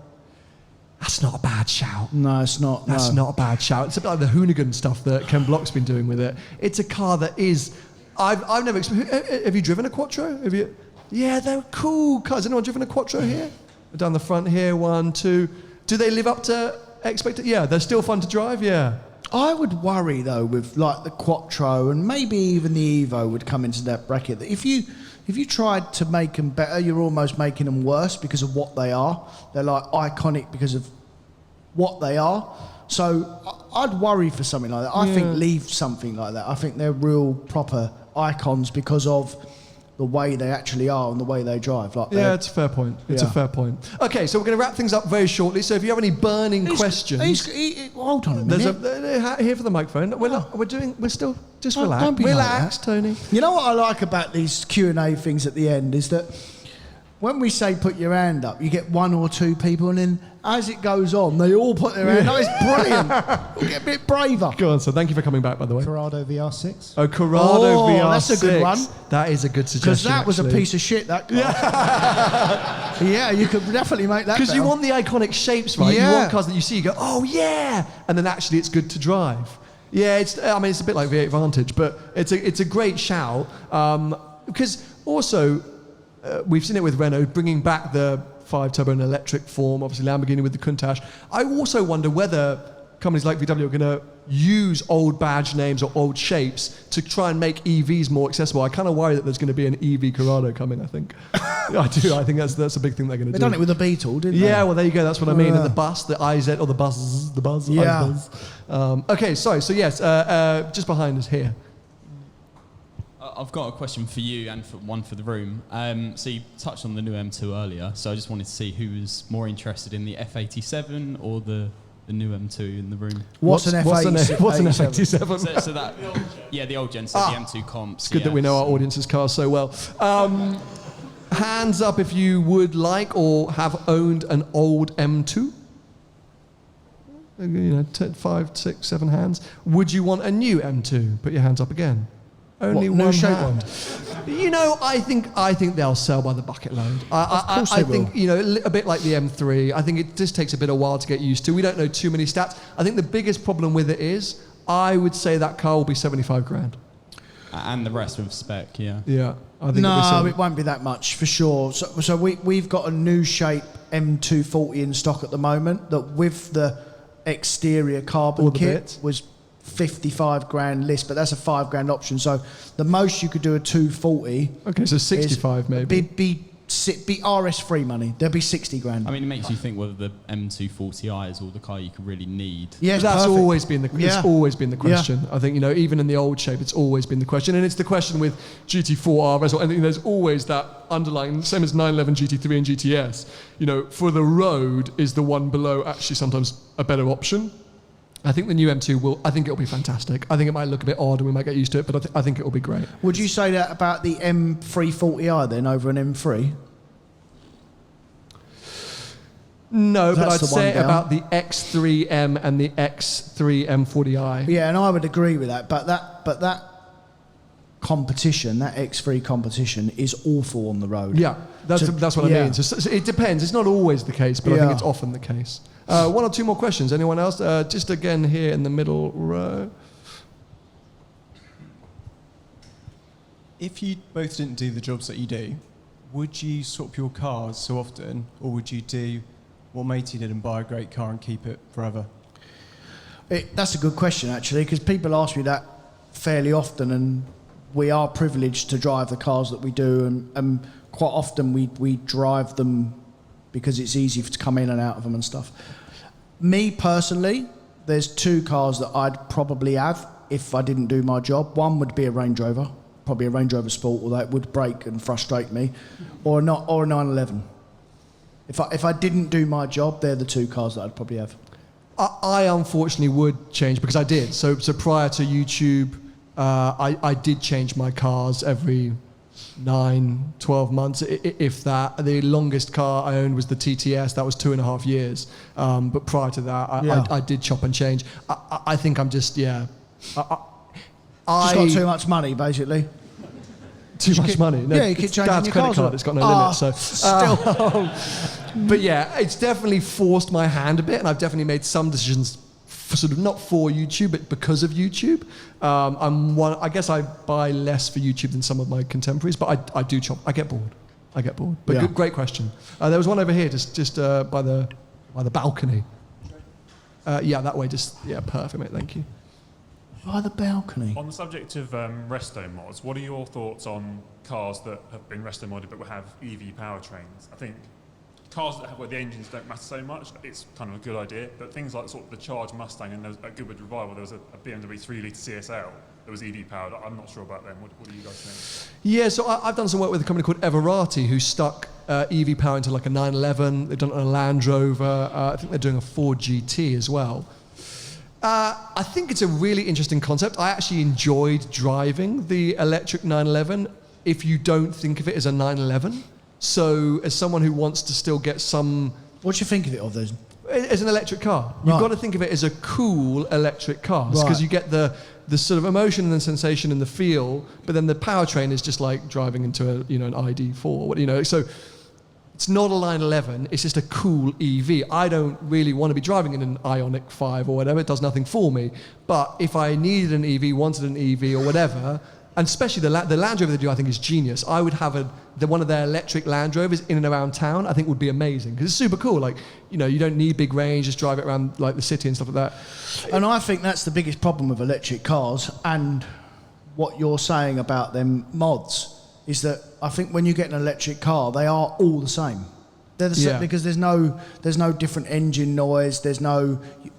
A: That's not a bad shout.
B: No, it's not.
A: That's not a bad shout. It's a bit like the Hoonigan stuff that Ken Block's been doing with it. It's a car that is... I've never... Have you driven a Quattro? Have you? Yeah, they're cool cars. Has anyone driven a Quattro here? Down the front here, 1, 2. Do they live up to expectations? Yeah, they're still fun to drive, yeah.
B: I would worry, though, with like the Quattro and maybe even the Evo would come into that bracket. That if you tried to make them better, you're almost making them worse because of what they are. They're like iconic because of what they are. So I'd worry for something like that. I think leave something like that. I think they're real proper icons because of the way they actually are and the way they drive. Like
A: it's a fair point. It's a fair point. Okay, so we're going to wrap things up very shortly. So if you have any burning questions...
B: hold on a minute.
A: There's a here for the microphone. We're still... Just relax.
B: Don't be
A: relax,
B: like
A: Tony.
B: You know what I like about these Q&A things at the end is that when we say put your hand up, you get 1 or 2 people, and then as it goes on, they all put their hand up. It's brilliant. We'll get a bit braver.
A: Go on, so thank you for coming back, by the way.
G: Corrado VR6.
A: Oh, Corrado VR6.
B: That's a good one.
A: That is a good suggestion.
B: Because that was a piece of shit, that car. Yeah, you could definitely make that.
A: Because you want the iconic shapes, right?
B: Yeah.
A: You want cars that you see, you go, oh, yeah. And then actually it's good to drive. Yeah, it's a bit like V8 Vantage, but it's a great shout. Because also, we've seen it with Renault, bringing back the 5-turbo in electric form, obviously Lamborghini with the Countach. I also wonder whether companies like VW are going to use old badge names or old shapes to try and make EVs more accessible. I kind of worry that there's going to be an EV Corrado coming, I think. I do. I think that's a big thing they're going to do.
B: They've done it with the Beetle, didn't they?
A: Yeah, well, there you go. That's what I mean. And the bus, the IZ, or the buzz.
B: Yeah.
A: Okay, sorry. So, yes, just behind us here.
I: I've got a question for you and one for the room. So you touched on the new M2 earlier, so I just wanted to see who was more interested in the F87 or the new M2 in the room.
B: What's an F87?
A: What's an F87?
I: So that, the old gen, so the M2 comps.
A: It's good that we know our audience's cars so well. Hands up if you would like or have owned an old M2. 5, 6, 7 hands. Would you want a new M2? Put your hands up again. Only one hand. I think they'll sell by the bucket load. I think a bit like the M3. I think it just takes a bit of while to get used to. We don't know too many stats. I think the biggest problem with it is I would say that car will be 75 grand.
I: And the rest with spec, yeah.
A: Yeah. I think
B: it won't be that much for sure. So we've got a new shape M240 in stock at the moment that with the exterior carbon kit was 55 grand list, but that's a 5 grand option. So the most you could do a 240.
A: Okay, so 65 maybe.
B: Be RS free money. There'll be 60 grand.
I: I mean, it makes you think whether the M240i is all the car you could really need.
B: Yeah,
A: that's
B: perfect.
A: Always been the. It's always been the question. Yeah. I think even in the old shape, it's always been the question, and it's the question with GT4 RS. And there's always that underlying, same as 911 GT3 and GTS. For the road, is the one below actually sometimes a better option? I think the new M2 I think it'll be fantastic. I think it might look a bit odd and we might get used to it, but I think it'll be great.
B: Would you say that about the M340i then over an M3?
A: No, but I'd say it about the X3M and the X3 M40i.
B: Yeah, and I would agree with that. But that competition, that X3 competition, is awful on the road.
A: Yeah, that's what I mean. So it depends. It's not always the case, but I think it's often the case. 1 or 2 more questions. Anyone else? Just again here in the middle row.
J: If you both didn't do the jobs that you do, would you swap your cars so often, or would you do what Matey did and buy a great car and keep it forever?
B: That's a good question, actually, because people ask me that fairly often, and we are privileged to drive the cars that we do, and quite often we drive them because it's easy to come in and out of them and stuff. Me personally, there's 2 cars that I'd probably have if I didn't do my job. One would be a Range Rover, probably a Range Rover Sport, although it would break and frustrate me, or a 911. If I didn't do my job, they're the 2 cars that I'd probably have.
A: I unfortunately would change because I did. So prior to YouTube, I did change my cars every 9-12 months, if that. The longest car I owned was the TTS. That was 2.5 years. But prior to that, I did chop and change. I think I'm just,
B: Just got too much money, basically.
A: Too much money. No,
B: yeah, you keep changing
A: Dad's
B: your
A: credit
B: cars
A: card.
B: up.
A: It's got no limit. So
B: Still.
A: but yeah, it's definitely forced my hand a bit, and I've definitely made some decisions sort of not for YouTube, but because of YouTube. I guess I buy less for YouTube than some of my contemporaries, but I do chop. I get bored. But
B: Yeah.
A: great question. There was one over here, just by the balcony. Yeah, that way. Perfect, mate. Thank you.
B: By the balcony.
K: On the subject of Restomods, what are your thoughts on cars that have been Restomodded but will have EV powertrains? I think cars where the engines don't matter so much, it's kind of a good idea. But things like sort of the Charged Mustang and at Goodwood Revival, there was a BMW 3-litre CSL that was EV powered. I'm not sure about them. What do you guys think?
A: Yeah, so I've done some work with a company called Everati, who stuck EV power into like a 911. They've done it on a Land Rover. I think they're doing a Ford GT as well. I think it's a really interesting concept. I actually enjoyed driving the electric 911 if you don't think of it as a 911. So as someone who wants to still get some...
B: What do you think of it, of those?
A: As an electric car. You've got to think of it as a cool electric car, because you get the sort of emotion and the sensation and the feel, but then the powertrain is just like driving into an ID4, so it's not a 911, it's just a cool EV. I don't really want to be driving in an Ioniq 5 or whatever, it does nothing for me. But if I needed an EV, wanted an EV or whatever, and especially the Land Rover they do, I think is genius. I would have one of their electric Land Rovers in and around town. I think would be amazing because it's super cool. Like, you don't need big range, just drive it around like the city and stuff like that.
B: And I think that's the biggest problem with electric cars, and what you're saying about them mods is that I think when you get an electric car, they are all the same. They're the same because there's no different engine noise.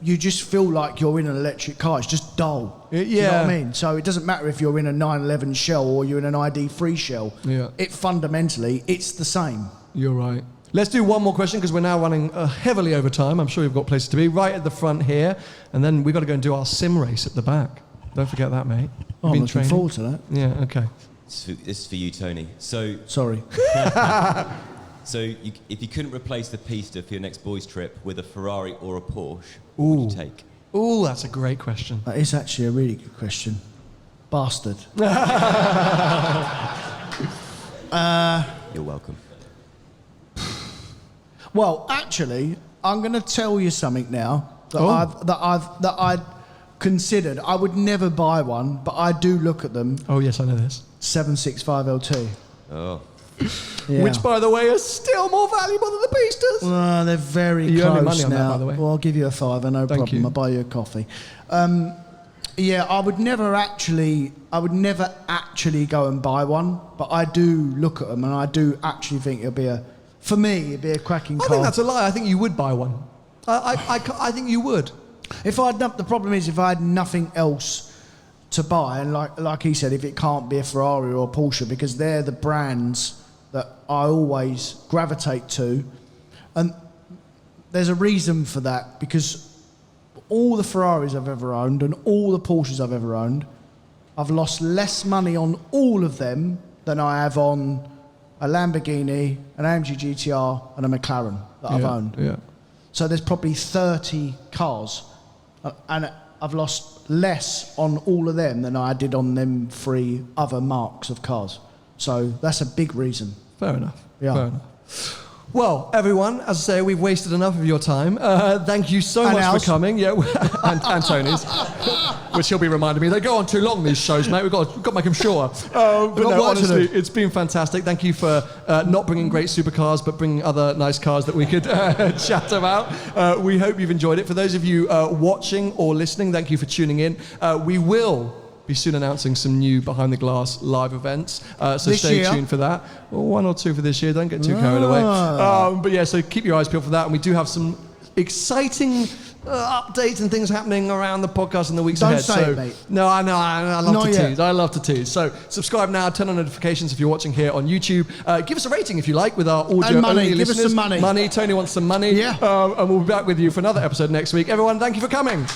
B: You just feel like you're in an electric car. It's just dull.
A: Yeah.
B: Do you know what I mean? So it doesn't matter if you're in a 911 Shell or you're in an ID3 Shell.
A: Yeah.
B: Fundamentally, it's the same.
A: You're right. Let's do one more question because we're now running heavily over time. I'm sure you've got places to be. Right at the front here, and then we've got to go and do our sim race at the back. Don't forget that, mate.
B: I'm looking forward to that.
A: Yeah, okay.
L: This is for you, Tony. So
B: sorry.
L: If you couldn't replace the Pista for your next boys' trip with a Ferrari or a Porsche, what would you take?
A: Ooh, that's a great question.
B: That is actually a really good question. Bastard.
L: You're welcome.
B: Well, actually, I'm going to tell you something now that I'd considered. I would never buy one, but I do look at them.
A: Oh yes, I know this.
B: 765 LT.
L: Oh.
B: Yeah.
A: Which, by the way, is still more valuable than the Pistas.
B: They're very
A: you
B: close
A: owe me money on
B: now.
A: that, by the way.
B: Well, I'll give you a £5, no
A: Thank
B: problem.
A: you.
B: I'll buy you a coffee. I would never actually go and buy one, but I do look at them and I do actually think it'd be a cracking car.
A: I think that's a lie. I think you would buy one. I think you would.
B: The problem is if I had nothing else to buy, and like he said, if it can't be a Ferrari or a Porsche, because they're the brands that I always gravitate to, and there's a reason for that, because all the Ferraris I've ever owned and all the Porsches I've ever owned, I've lost less money on all of them than I have on a Lamborghini, an AMG GTR and a McLaren that I've owned.
A: Yeah.
B: So there's probably 30 cars, and I've lost less on all of them than I did on them 3 other marques of cars. So that's a big reason.
A: Fair enough.
B: Yeah.
A: Fair enough. Well, everyone, as I say, we've wasted enough of your time. Thank you so much for coming. Yeah, and Tony's, which he'll be reminding me. They go on too long, these shows, mate. We've got to make them shorter. But no, honestly, it's been fantastic. Thank you for not bringing great supercars, but bringing other nice cars that we could chat about. We hope you've enjoyed it. For those of you watching or listening, thank you for tuning in. We will be soon announcing some new Behind the Glass live events, so stay tuned for that. Well, 1 or 2 for this year, don't get too carried away. But yeah, so keep your eyes peeled for that, and we do have some exciting updates and things happening around the podcast in the weeks
B: Don't
A: ahead.
B: say it, mate.
A: No, I know. I love
B: Not
A: to
B: yet.
A: tease. I love to tease. So subscribe now. Turn on notifications if you're watching here on YouTube. Give us a rating if you like with our audio
B: And money.
A: only
B: Give us
A: listeners.
B: some money.
A: Tony wants some money.
B: Yeah.
A: And we'll be back with you for another episode next week. Everyone, thank you for coming.